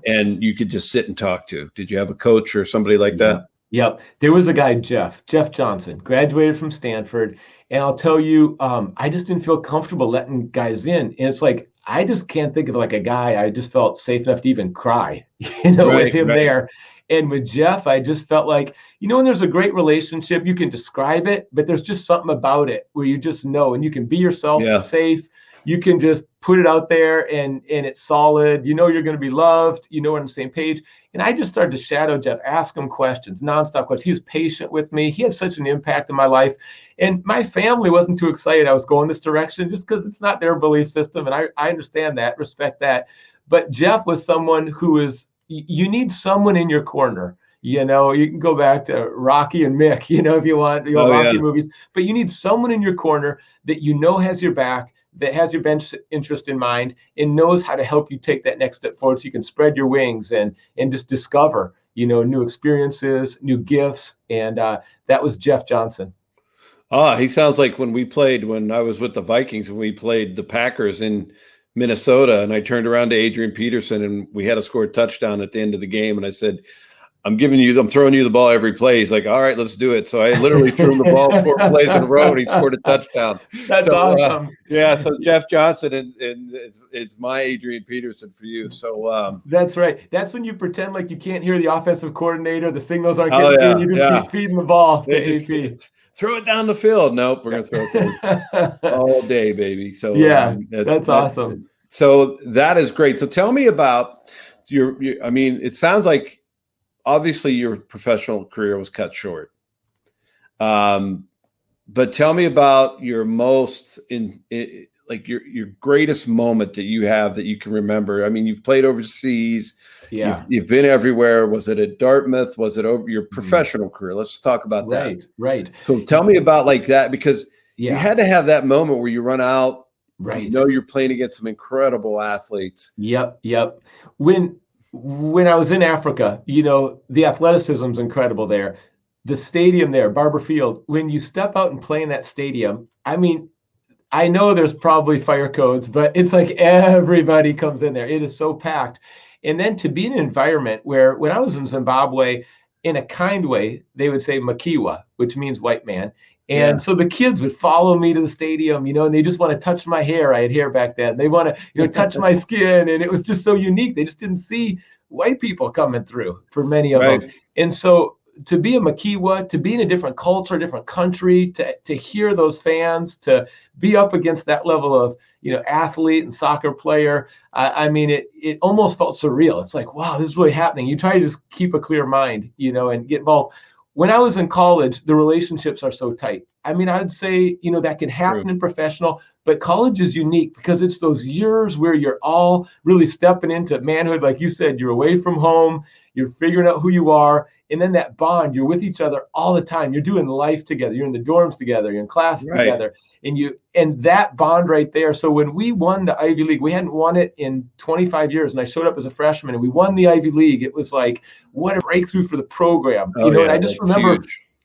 and you could just sit and talk to? Did you have a coach or somebody like that? Yep. There was a guy, Jeff Johnson, graduated from Stanford. And I'll tell you, I just didn't feel comfortable letting guys in. And it's like, I just can't think of like a guy I just felt safe enough to even cry, with him there. And with Jeff, I just felt like, when there's a great relationship, you can describe it, but there's just something about it where you just know, and you can be yourself, safe. You can just put it out there and it's solid. You're going to be loved. We're on the same page. And I just started to shadow Jeff, ask him questions, nonstop questions. He was patient with me. He had such an impact in my life. And my family wasn't too excited I was going this direction just because it's not their belief system. And I understand that, respect that. But Jeff was someone who you need someone in your corner. You can go back to Rocky and Mick, if you want, Rocky movies. But you need someone in your corner that has your back, that has your best interest in mind, and knows how to help you take that next step forward so you can spread your wings and just discover, new experiences, new gifts. And that was Jeff Johnson. He sounds like when I was with the Vikings, when we played the Packers in Minnesota, and I turned around to Adrian Peterson and we had to score a touchdown at the end of the game. And I said, I'm throwing you the ball every play. He's like, all right, let's do it. So I literally threw him the ball 4 plays in a row and he scored a touchdown. That's awesome. So Jeff Johnson and it's my Adrian Peterson for you. So that's right. That's when you pretend like you can't hear the offensive coordinator. The signals aren't getting in. You just keep feeding the ball to AP. Throw it down the field. Nope, we're going to throw it all day, baby. So that's awesome. So that is great. So tell me about it sounds like obviously your professional career was cut short. But tell me about your most your greatest moment that you have that you can remember. I mean, you've played overseas. Yeah. You've been everywhere. Was it at Dartmouth? Was it over your professional career? Let's talk about that. Right. So tell me about like that, because you had to have that moment where you run out. Right. You're playing against some incredible athletes. Yep. When I was in Africa, the athleticism is incredible there. The stadium there, Barber Field, when you step out and play in that stadium, I mean, I know there's probably fire codes, but it's like everybody comes in there. It is so packed. And then to be in an environment where when I was in Zimbabwe, in a kind way, they would say Makiwa, which means white man. And so the kids would follow me to the stadium, and they just want to touch my hair. I had hair back then. They want to, touch my skin. And it was just so unique. They just didn't see white people coming through for many of them. And so to be a Makiwa, to be in a different culture, different country, to hear those fans, to be up against that level of, athlete and soccer player, I mean, it almost felt surreal. It's like, wow, this is really happening. You try to just keep a clear mind, and get involved. When I was in college, the relationships are so tight. I mean, I'd say, that can happen in professional, but college is unique because it's those years where you're all really stepping into manhood. Like you said, you're away from home, you're figuring out who you are. And then that bond, you're with each other all the time. You're doing life together. You're in the dorms together. You're in classes together. And that bond right there. So when we won the Ivy League, we hadn't won it in 25 years. And I showed up as a freshman and we won the Ivy League. It was like, what a breakthrough for the program. And I just remember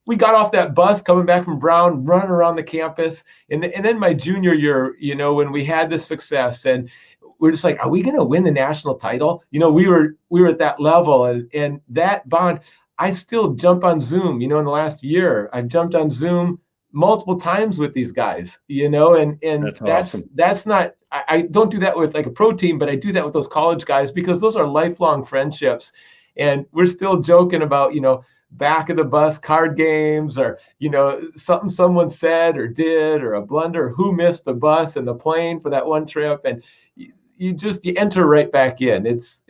we got off that bus coming back from Brown, running around the campus. And then my junior year, when we had this success and we're just like, are we going to win the national title? We were at that level and that bond. I still jump on Zoom, in the last year, I've jumped on Zoom multiple times with these guys, and that's awesome. That's not, I don't do that with like a pro team, but I do that with those college guys because those are lifelong friendships. And we're still joking about, back of the bus card games, or, something someone said or did, or a blunder, who missed the bus and the plane for that one trip. And you enter right back in. It's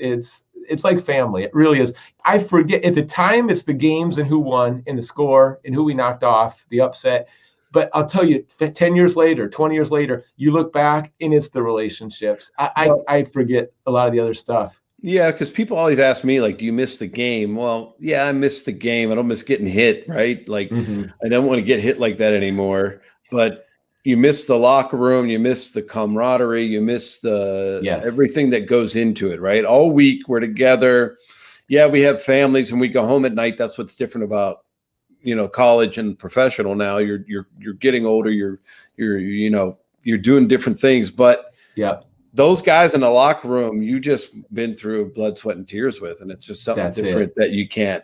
like family. It really is. I forget at the time, it's the games and who won and the score and who we knocked off, the upset. But I'll tell you, 10 years later, 20 years later, you look back and it's the relationships. I forget a lot of the other stuff. Yeah, because people always ask me, like, do you miss the game? Well, yeah, I miss the game. I don't miss getting hit, right? Like, I don't want to get hit like that anymore. But you miss the locker room, you miss the camaraderie, you miss the everything that goes into it, right? All week we're together. Yeah, we have families and we go home at night. That's what's different about college and professional now. You're getting older. You're doing different things. But those guys in the locker room, you just been through blood, sweat, and tears with, and it's just something different that you can't.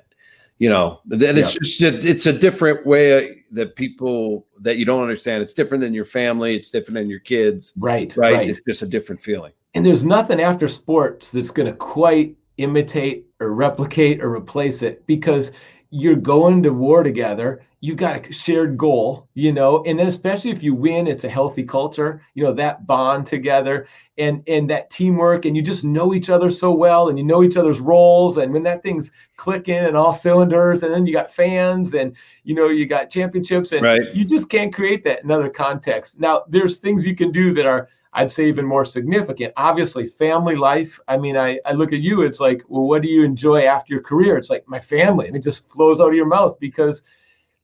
Then it's a different way that people that you don't understand. It's different than your family. It's different than your kids. Right. It's just a different feeling. And there's nothing after sports that's going to quite imitate or replicate or replace it, because you're going to war together. You've got a shared goal, and then especially if you win, it's a healthy culture, that bond together and that teamwork, and you just know each other so well, and you know each other's roles. And when that thing's clicking and all cylinders, and then you got fans and, you got championships, and you just can't create that in other contexts. Now, there's things you can do that are, I'd say, even more significant. Obviously, family life. I mean, I look at you, it's like, well, what do you enjoy after your career? It's like my family, and it just flows out of your mouth, because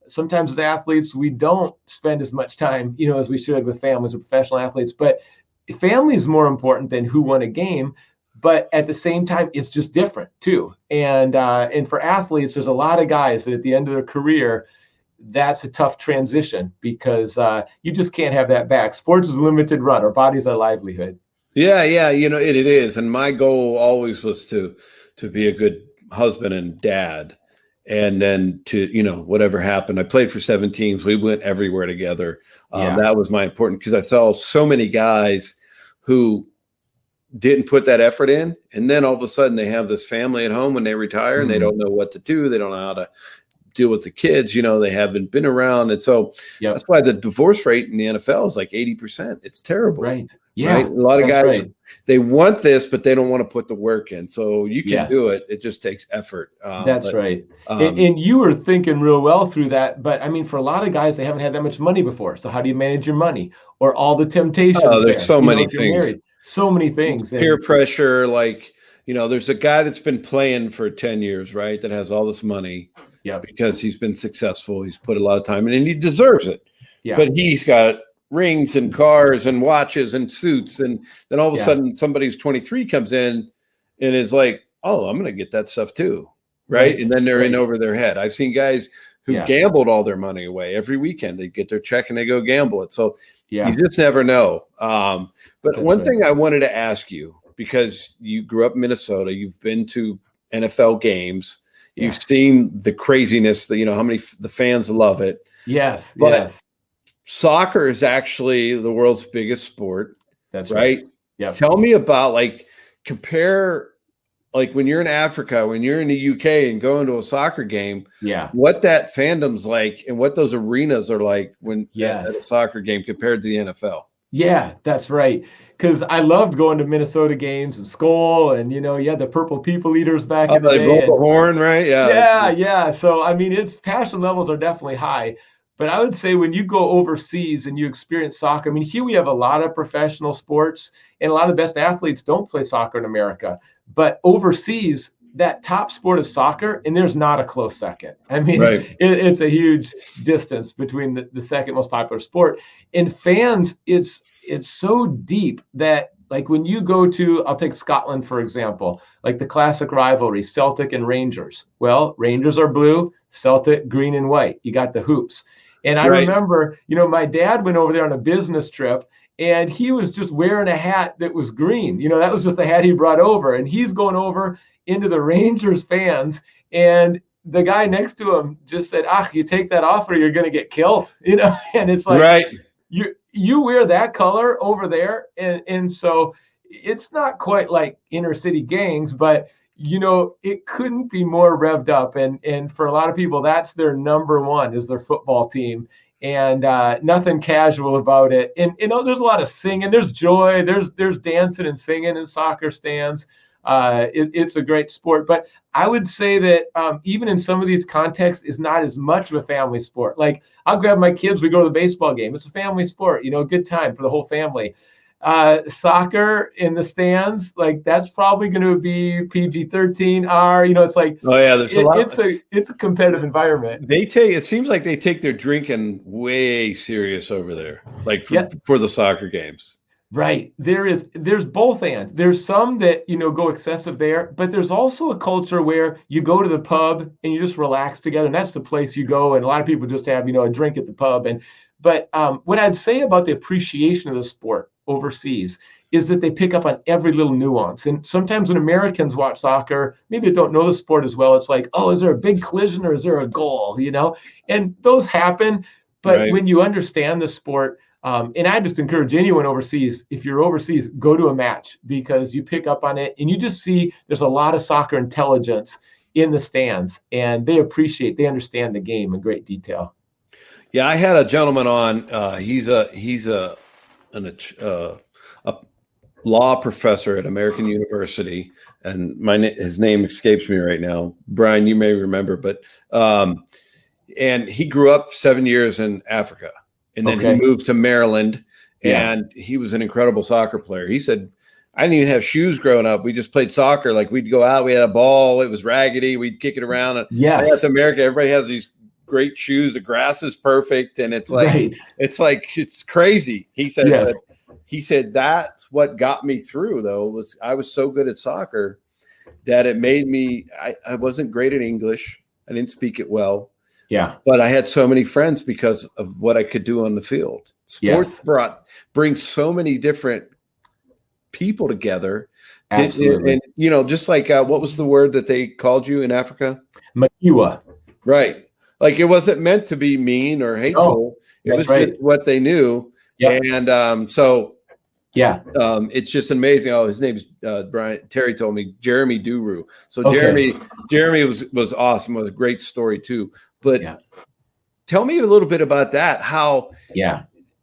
sometimes as athletes, we don't spend as much time, as we should with families or professional athletes. But family is more important than who won a game. But at the same time, it's just different too. And for athletes, there's a lot of guys that at the end of their career, that's a tough transition, because you just can't have that back. Sports is a limited run. Our body's our livelihood. Yeah. It is. And my goal always was to be a good husband and dad. And then to, whatever happened, I played for 7 teams. We went everywhere together. That was my important, because I saw so many guys who didn't put that effort in. And then all of a sudden they have this family at home when they retire, and they don't know what to do. They don't know how to deal with the kids. They haven't been around. And so that's why the divorce rate in the NFL is like 80%. It's terrible. Right. Yeah. Right? A lot of guys, they want this, but they don't want to put the work in. So you can do it. It just takes effort. That's right. And you were thinking real well through that. But I mean, for a lot of guys, they haven't had that much money before. So how do you manage your money, or all the temptations? There's so many things. So many things. Peer pressure. Like, there's a guy that's been playing for 10 years, right? That has all this money. Yeah, because he's been successful. He's put a lot of time in, and he deserves it. Yeah. But he's got rings and cars and watches and suits. And then all of a sudden somebody who's 23 comes in and is like, oh, I'm going to get that stuff too. Right. And then they're in over their head. I've seen guys who gambled all their money away every weekend. They get their check and they go gamble it. So you just never know. But one thing I wanted to ask you, because you grew up in Minnesota, you've been to NFL games. You've seen the craziness, that how many the fans love it. Yes, but soccer is actually the world's biggest sport. That's right. Yeah. Tell me about compare when you're in Africa, when you're in the UK and going to a soccer game. Yeah. What that fandom's like, and what those arenas are like when at a soccer game compared to the NFL. Yeah, that's right. Because I loved going to Minnesota games in school, and you had the purple people eaters back in the day. They blow the horn, right? Yeah. So I mean, its passion levels are definitely high. But I would say when you go overseas and you experience soccer, I mean, here we have a lot of professional sports, and a lot of the best athletes don't play soccer in America. But overseas, that top sport is soccer, and there's not a close second. I mean, it's a huge distance between the second most popular sport. And fans, it's so deep that, like, when you go to, I'll take Scotland, for example, like the classic rivalry, Celtic and Rangers. Well, Rangers are blue, Celtic green and white. You got the hoops. And I remember, my dad went over there on a business trip, and he was just wearing a hat that was green. That was just the hat he brought over. And he's going over into the Rangers fans, and the guy next to him just said, you take that off or you're going to get killed. And it's like, you wear that color over there. And so it's not quite like inner city gangs, but it couldn't be more revved up. And for a lot of people, that's their number one, is their football team. And nothing casual about it. And there's a lot of singing, there's joy, there's dancing and singing in soccer stands. It's a great sport, but I would say that even in some of these contexts, is not as much of a family sport. Like, I'll grab my kids, we go to the baseball game. It's a family sport, a good time for the whole family. Soccer in the stands, like, that's probably going to be PG-13 R. It's like, oh yeah, there's a lot. It's a competitive environment. It seems like they take their drinking way serious over there, like for the soccer games. Right. There's both, and there's some that, go excessive there, but there's also a culture where you go to the pub and you just relax together, and that's the place you go. And a lot of people just have, a drink at the pub. But what I'd say about the appreciation of the sport overseas is that they pick up on every little nuance. And sometimes when Americans watch soccer, maybe they don't know the sport as well. It's like, oh, is there a big collision or is there a goal? And those happen. But Right. when you understand the sport, and I just encourage anyone overseas, if you're overseas, go to a match, because you pick up on it and you just see there's a lot of soccer intelligence in the stands, and they understand the game in great detail. Yeah, I had a gentleman on. He's a law professor at American University, and his name escapes me right now. Brian, you may remember, but and he grew up 7 years in Africa. And then he moved to Maryland, and he was an incredible soccer player. He said, I didn't even have shoes growing up. We just played soccer. Like, we'd go out, we had a ball, it was raggedy, we'd kick it around. And that's America. Everybody has these great shoes. The grass is perfect, and it's like it's crazy. He said, but he said that's what got me through, though, was I was so good at soccer that it made me I wasn't great at English. I didn't speak it well. Yeah, but I had so many friends because of what I could do on the field. Sports brings so many different people together. Absolutely. And just like what was the word that they called you in Africa? Makiwa. Right. Like, it wasn't meant to be mean or hateful. It was just what they knew. Yeah. And it's just amazing. Oh, his name's Brian. Terry told me Jeremy Duru. So Jeremy was awesome. It was a great story too. But tell me a little bit about that, how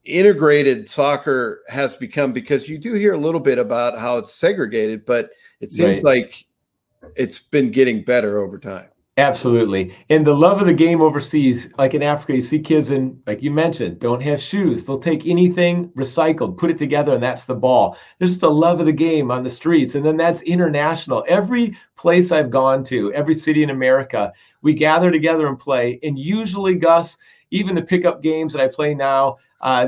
integrated soccer has become, because you do hear a little bit about how it's segregated, but it seems like it's been getting better over time. Absolutely. And the love of the game overseas, like in Africa, you see kids like you mentioned, don't have shoes. They'll take anything recycled, put it together, and that's the ball. There's just a love of the game on the streets. And then that's international. Every place I've gone to, every city in America, we gather together and play. And usually, Gus, even the pickup games that I play now,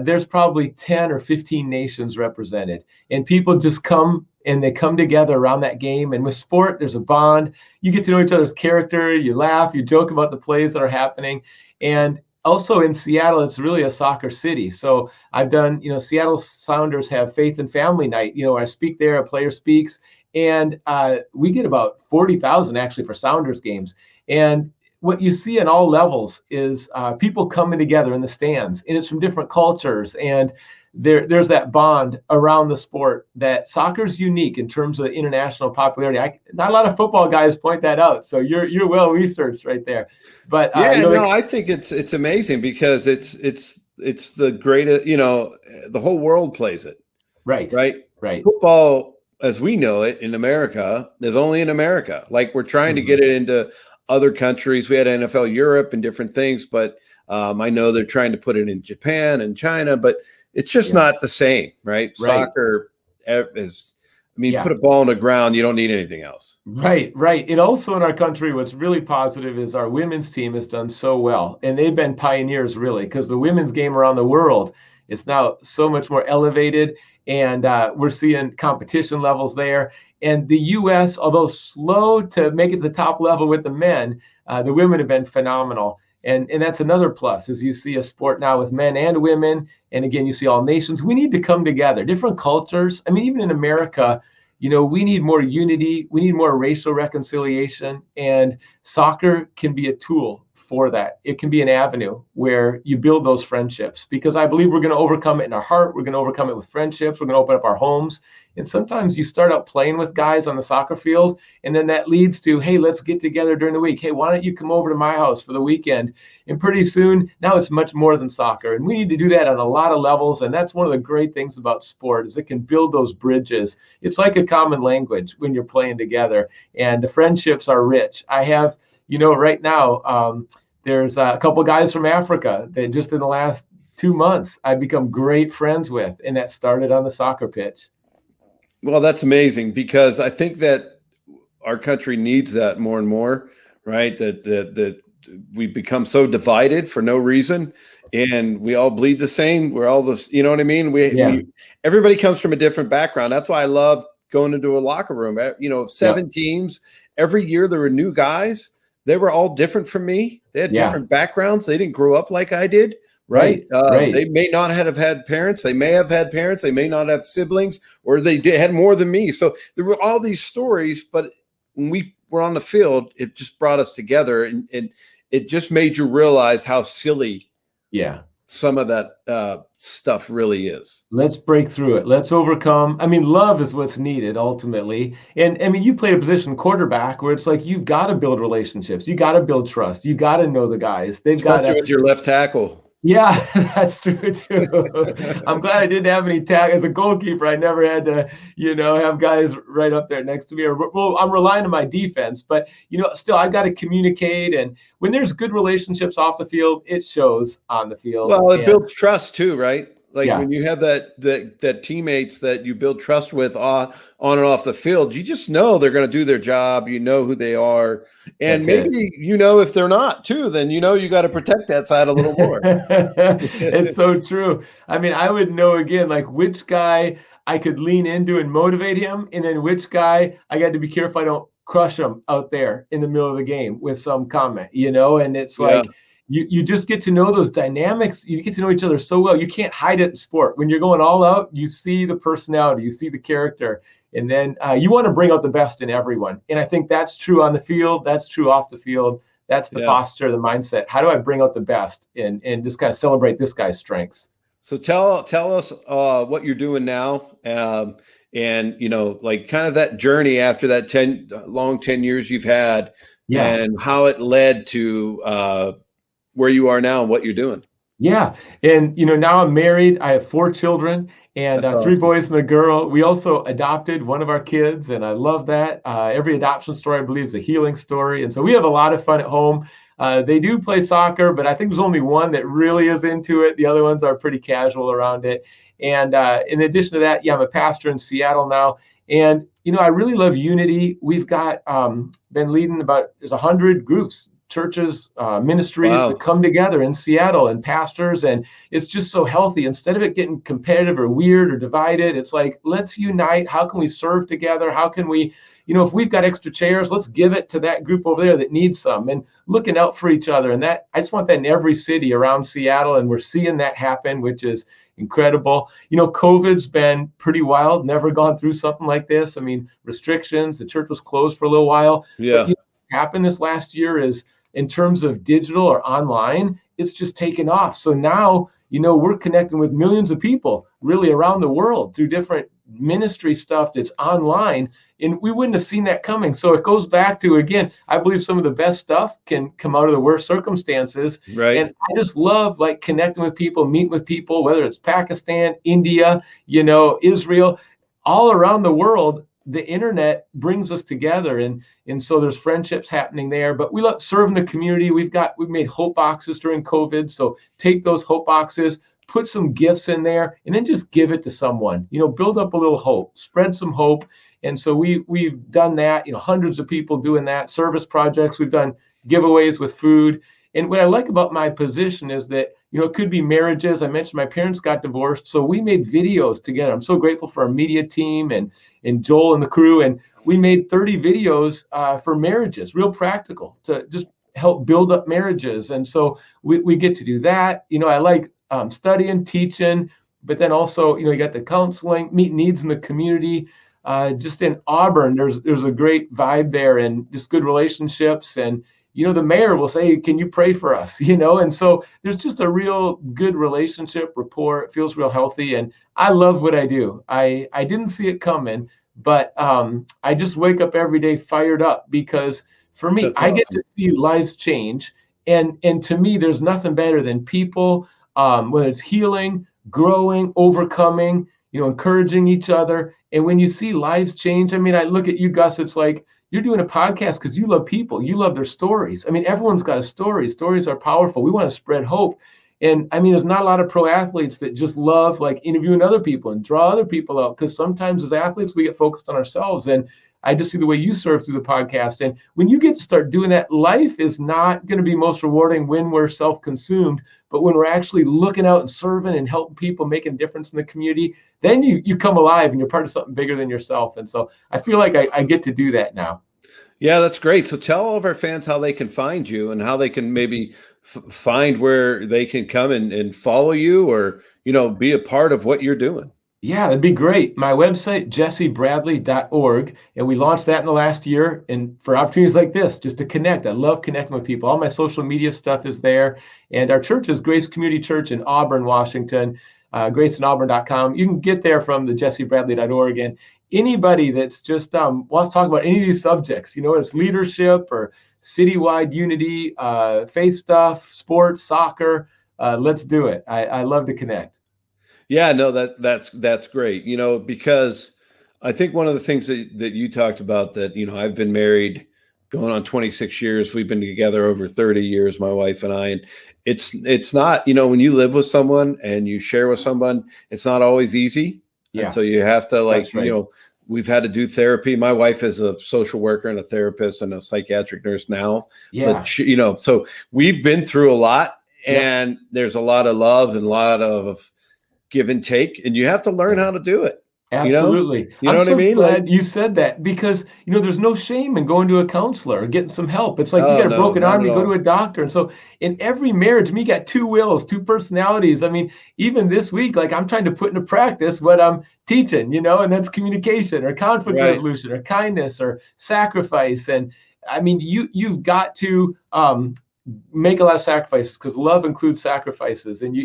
there's probably 10 or 15 nations represented. And people just come and they come together around that game. And with sport, there's a bond. You get to know each other's character. You laugh, you joke about the plays that are happening. And also in Seattle, it's really a soccer city. So I've done, Seattle Sounders have Faith and Family Night. I speak there, a player speaks. And we get about 40,000 actually for Sounders games. And what you see in all levels is people coming together in the stands, and it's from different cultures. And there's that bond around the sport that soccer's unique in terms of international popularity. Not a lot of football guys point that out. So you're well researched right there. But I think it's amazing because it's the greatest. The whole world plays it. Right. Football, as we know it in America, is only in America. Like, we're trying to get it into other countries. We had NFL Europe and different things, but I know they're trying to put it in Japan and China, but it's just not the same, right? Soccer is, put a ball on the ground, you don't need anything else. Right. And also in our country, what's really positive is our women's team has done so well. And they've been pioneers, really, because the women's game around the world is now so much more elevated. And we're seeing competition levels there. And the U.S., although slow to make it to the top level with the men, the women have been phenomenal. And that's another plus, is you see a sport now with men and women. And again, you see all nations. We need to come together, different cultures. Even in America, we need more unity. We need more racial reconciliation. And soccer can be a tool for that. It can be an avenue where you build those friendships, because I believe we're going to overcome it in our heart. We're going to overcome it with friendships. We're going to open up our homes And sometimes you start out playing with guys on the soccer field, and then that leads to, hey, let's get together during the week. Hey, why don't you come over to my house for the weekend? And pretty soon, now it's much more than soccer. And we need to do that on a lot of levels. And that's one of the great things about sport is it can build those bridges. It's like a common language when you're playing together. And the friendships are rich. I have, right now, there's a couple of guys from Africa that just in the last 2 months I've become great friends with, and that started on the soccer pitch. Well, that's amazing, because I think that our country needs that more and more, right? That we've become so divided for no reason, and we all bleed the same. We're all this, you know what I mean? Everybody comes from a different background. That's why I love going into a locker room. 7 teams every year. There were new guys. They were all different from me. They had different backgrounds. They didn't grow up like I did. Right. They may not have had parents. They may have had parents. They may not have siblings, or they had more than me. So there were all these stories, but when we were on the field, it just brought us together, and it just made you realize how silly some of that stuff really is. Let's break through it. Let's overcome. I mean, love is what's needed ultimately. And I mean, you played a position quarterback where it's like, you've got to build relationships. You got to build trust. You got to know the guys. They've got to. With your left tackle. Yeah, that's true too. I'm glad I didn't have any as a goalkeeper. I never had to, have guys right up there next to me. Well, I'm relying on my defense, but still I've got to communicate. And when there's good relationships off the field, it shows on the field. Well, it builds trust too, right? Like when you have that teammates that you build trust with on and off the field, you just know they're going to do their job. You know who they are. And maybe if they're not too, then you got to protect that side a little more. It's so true. I mean, I would know again, like which guy I could lean into and motivate him, and then which guy I got to be careful I don't crush him out there in the middle of the game with some comment, and it's like, you just get to know those dynamics. You get to know each other so well. You can't hide it in sport. When you're going all out, you see the personality, you see the character, and then you want to bring out the best in everyone. And I think that's true on the field. That's true off the field. That's the posture, the mindset. How do I bring out the best and just kind of celebrate this guy's strengths? So tell us what you're doing now, and like kind of that journey after that long 10 years you've had, and how it led to where you are now and what you're doing. Yeah. And, now I'm married. I have 4 children and 3 boys and a girl. We also adopted one of our kids, and I love that. Every adoption story, I believe, is a healing story. And so we have a lot of fun at home. They do play soccer, but I think there's only one that really is into it. The other ones are pretty casual around it. And in addition to that, I'm a pastor in Seattle now. And, I really love unity. We've got been leading there's 100 groups, churches, ministries that come together in Seattle, and pastors, and it's just so healthy. Instead of it getting competitive or weird or divided, it's like, let's unite. How can we serve together? How can we, if we've got extra chairs, let's give it to that group over there that needs some, and looking out for each other. And that, I just want that in every city around Seattle, and we're seeing that happen, which is incredible. COVID's been pretty wild, never gone through something like this. I mean, restrictions, the church was closed for a little while. Yeah. But, what happened this last year is, in terms of digital or online, it's just taken off. So now, we're connecting with millions of people really around the world through different ministry stuff that's online, and we wouldn't have seen that coming. So it goes back to, again, I believe some of the best stuff can come out of the worst circumstances. Right. And I just love connecting with people, meeting with people, whether it's Pakistan, India, Israel, all around the world. The internet brings us together, and so there's friendships happening there. But we love serving the community. We've made hope boxes during COVID. So take those hope boxes, put some gifts in there, and then just give it to someone. Build up a little hope, spread some hope. And so we've done that. Hundreds of people doing that. Service projects. We've done giveaways with food. And what I like about my position is that, it could be marriages. I mentioned my parents got divorced, so we made videos together. I'm so grateful for our media team and Joel and the crew. And we made 30 videos for marriages, real practical, to just help build up marriages. And so we get to do that. I like studying, teaching, but then also, you got the counseling, meet needs in the community. Just in Auburn, there's a great vibe there, and just good relationships. And the mayor will say, can you pray for us? And so there's just a real good relationship, rapport. It feels real healthy. And I love what I do. I didn't see it coming, but I just wake up every day fired up because for me, I get to see lives change. And to me, there's nothing better than people, whether it's healing, growing, overcoming, encouraging each other. And when you see lives change, I look at you, Gus, it's like you're doing a podcast because you love people. You love their stories. Everyone's got a story. Stories are powerful. We want to spread hope. And there's not a lot of pro athletes that just love like interviewing other people and draw other people out, because sometimes as athletes, we get focused on ourselves. And I just see the way you serve through the podcast. And when you get to start doing that, life is not going to be most rewarding when we're self-consumed, but when we're actually looking out and serving and helping people, making a difference in the community, then you come alive and you're part of something bigger than yourself. And so I feel like I get to do that now. Yeah, that's great. So tell all of our fans how they can find you and how they can maybe find where they can come and follow you or, be a part of what you're doing. Yeah, that'd be great. My website, jessebradley.org, and we launched that in the last year. And for opportunities like this, just to connect, I love connecting with people. All my social media stuff is there. And our church is Grace Community Church in Auburn, Washington, graceandauburn.com. You can get there from the jessebradley.org. And anybody that's just wants to talk about any of these subjects, it's leadership or citywide unity, faith stuff, sports, soccer, let's do it. I love to connect. Yeah, no, that's great. Because I think one of the things that you talked about that, I've been married going on 26 years. We've been together over 30 years, my wife and I, and it's not, when you live with someone and you share with someone, it's not always easy. Yeah. And so you have to right. We've had to do therapy. My wife is a social worker and a therapist and a psychiatric nurse now. Yeah. But she, so we've been through a lot and there's a lot of love and a lot of give and take, and you have to learn how to do it. Absolutely. You know what I mean? Glad you said that because, there's no shame in going to a counselor or getting some help. It's like you got a broken arm, you go to a doctor. And so in every marriage, me got two wills, two personalities. Even this week, like I'm trying to put into practice what I'm teaching, and that's communication or conflict resolution or kindness or sacrifice. And you've got to, make a lot of sacrifices because love includes sacrifices, and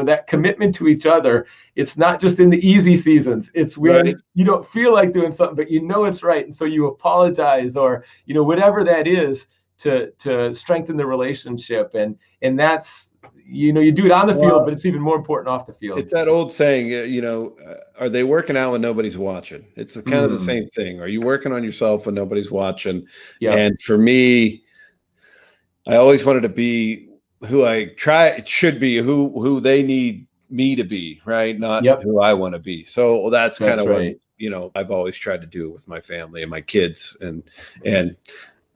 that commitment to each other. It's not just in the easy seasons. It's when you don't feel like doing something, but it's right, and so you apologize or whatever that is to strengthen the relationship, and that's you do it on the field, but it's even more important off the field. It's that old saying, are they working out when nobody's watching? It's kind of the same thing. Are you working on yourself when nobody's watching? Yeah. And for me, I always wanted to be who should be, who they need me to be, right? Not who I want to be. So that's kind of right. What, I've always tried to do with my family and my kids. And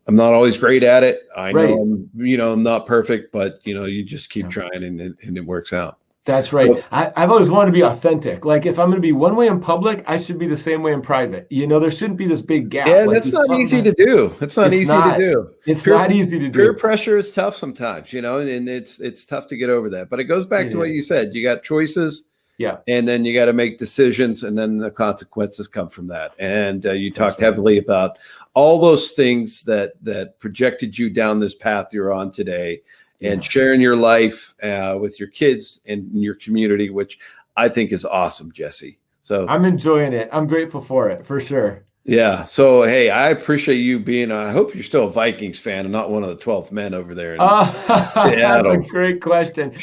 I'm not always great at it. I know I'm not perfect, but you just keep trying and it works out. That's right. I've always wanted to be authentic. Like if I'm going to be one way in public, I should be the same way in private. There shouldn't be this big gap. Yeah, that's not easy to do. It's not easy to do. It's not easy to do. Peer pressure is tough sometimes, and it's tough to get over that. But it goes back to what you said. You got choices. Yeah. And then you got to make decisions, and then the consequences come from that. And you talked heavily about all those things that projected you down this path you're on today. And sharing your life with your kids and your community, which I think is awesome, Jesse. So I'm enjoying it. I'm grateful for it, for sure. Yeah. So, hey, I appreciate you being, I hope you're still a Vikings fan and not one of the 12th men over there. That's a great question.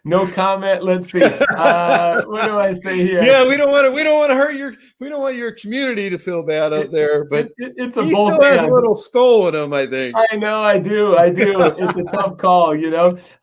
No comment. Let's see. What do I say here? Yeah, we don't want to hurt your community to feel bad up there. But it's a he still has a little skull in him, I think. I know, I do. It's a tough call,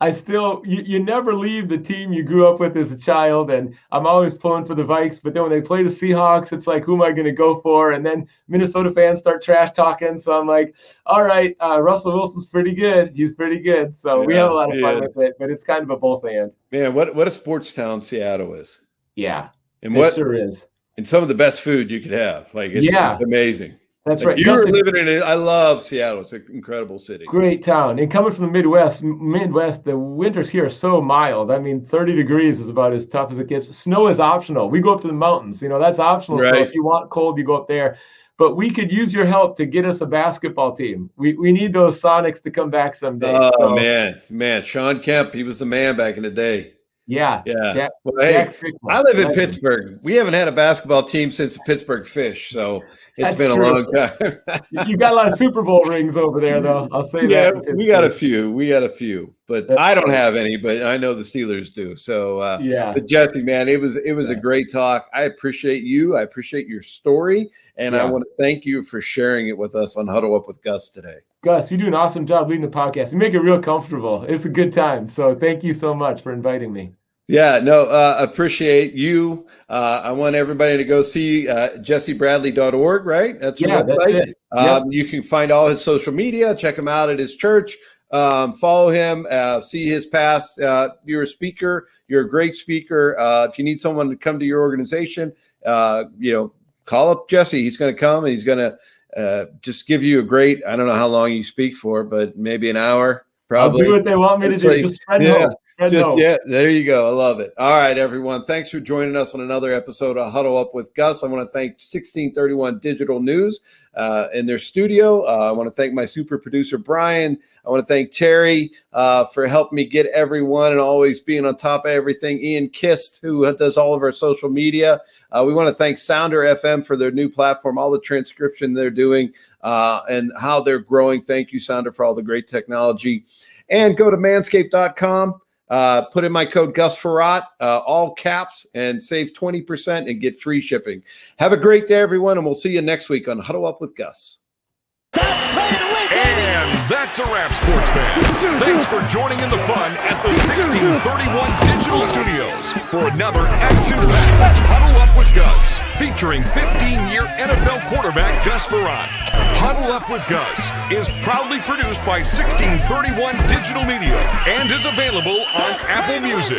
I still you never leave the team you grew up with as a child, and I'm always pulling for the Vikes. But then when they play the Seahawks, it's like, who am I going to go for? And then Minnesota fans start trash talking, so I'm like, all right, Russell Wilson's pretty good. He's pretty good. So we have a lot of fun with it, but it's kind of a both and. Man, what a sports town Seattle is. Yeah, and it sure is. And some of the best food you could have. Like it's amazing. That's right. You were living in it. I love Seattle. It's an incredible city. Great town. And coming from the Midwest, the winters here are so mild. 30 degrees is about as tough as it gets. Snow is optional. We go up to the mountains. That's optional. Right. So if you want cold, you go up there. but we could use your help to get us a basketball team. We need those Sonics to come back someday. Oh, man. Sean Kemp, he was the man back in the day. Yeah. Well, hey, I live in Pittsburgh. We haven't had a basketball team since the Pittsburgh Fish, so it's been a long time. You got a lot of Super Bowl rings over there, though. I'll say that. Yeah, we got a few. But I don't have any, but I know the Steelers do. So, But Jesse, man, it was a great talk. I appreciate you. I appreciate your story, and I want to thank you for sharing it with us on Huddle Up with Gus today. Gus, you do an awesome job leading the podcast. You make it real comfortable. It's a good time. So thank you so much for inviting me. Yeah, no, appreciate you. I want everybody to go see jessebradley.org, right? That's your website. That's it. Yep. You can find all his social media, check him out at his church, follow him, see his past. You're a speaker. You're a great speaker. If you need someone to come to your organization, call up Jesse. He's going to come and he's going to just give you a great, I don't know how long you speak for, but maybe an hour, probably. I'll do what they want me to do. Just spread home. There you go. I love it. All right, everyone. Thanks for joining us on another episode of Huddle Up with Gus. I want to thank 1631 Digital News in their studio. I want to thank my super producer, Brian. I want to thank Terry for helping me get everyone and always being on top of everything. Ian Kist, who does all of our social media. We want to thank Sounder FM for their new platform, all the transcription they're doing and how they're growing. Thank you, Sounder, for all the great technology. And go to manscaped.com. Put in my code GusFerrat, all caps, and save 20% and get free shipping. Have a great day, everyone, and we'll see you next week on Huddle Up with Gus. And that's a wrap, sports fans. Thanks for joining in the fun at the 1631 Digital Studios for another action-packed Huddle Up with Gus, featuring 15-year NFL quarterback Gus Ferrat. Huddle Up with Gus is proudly produced by 1631 Digital Media and is available on Apple Music,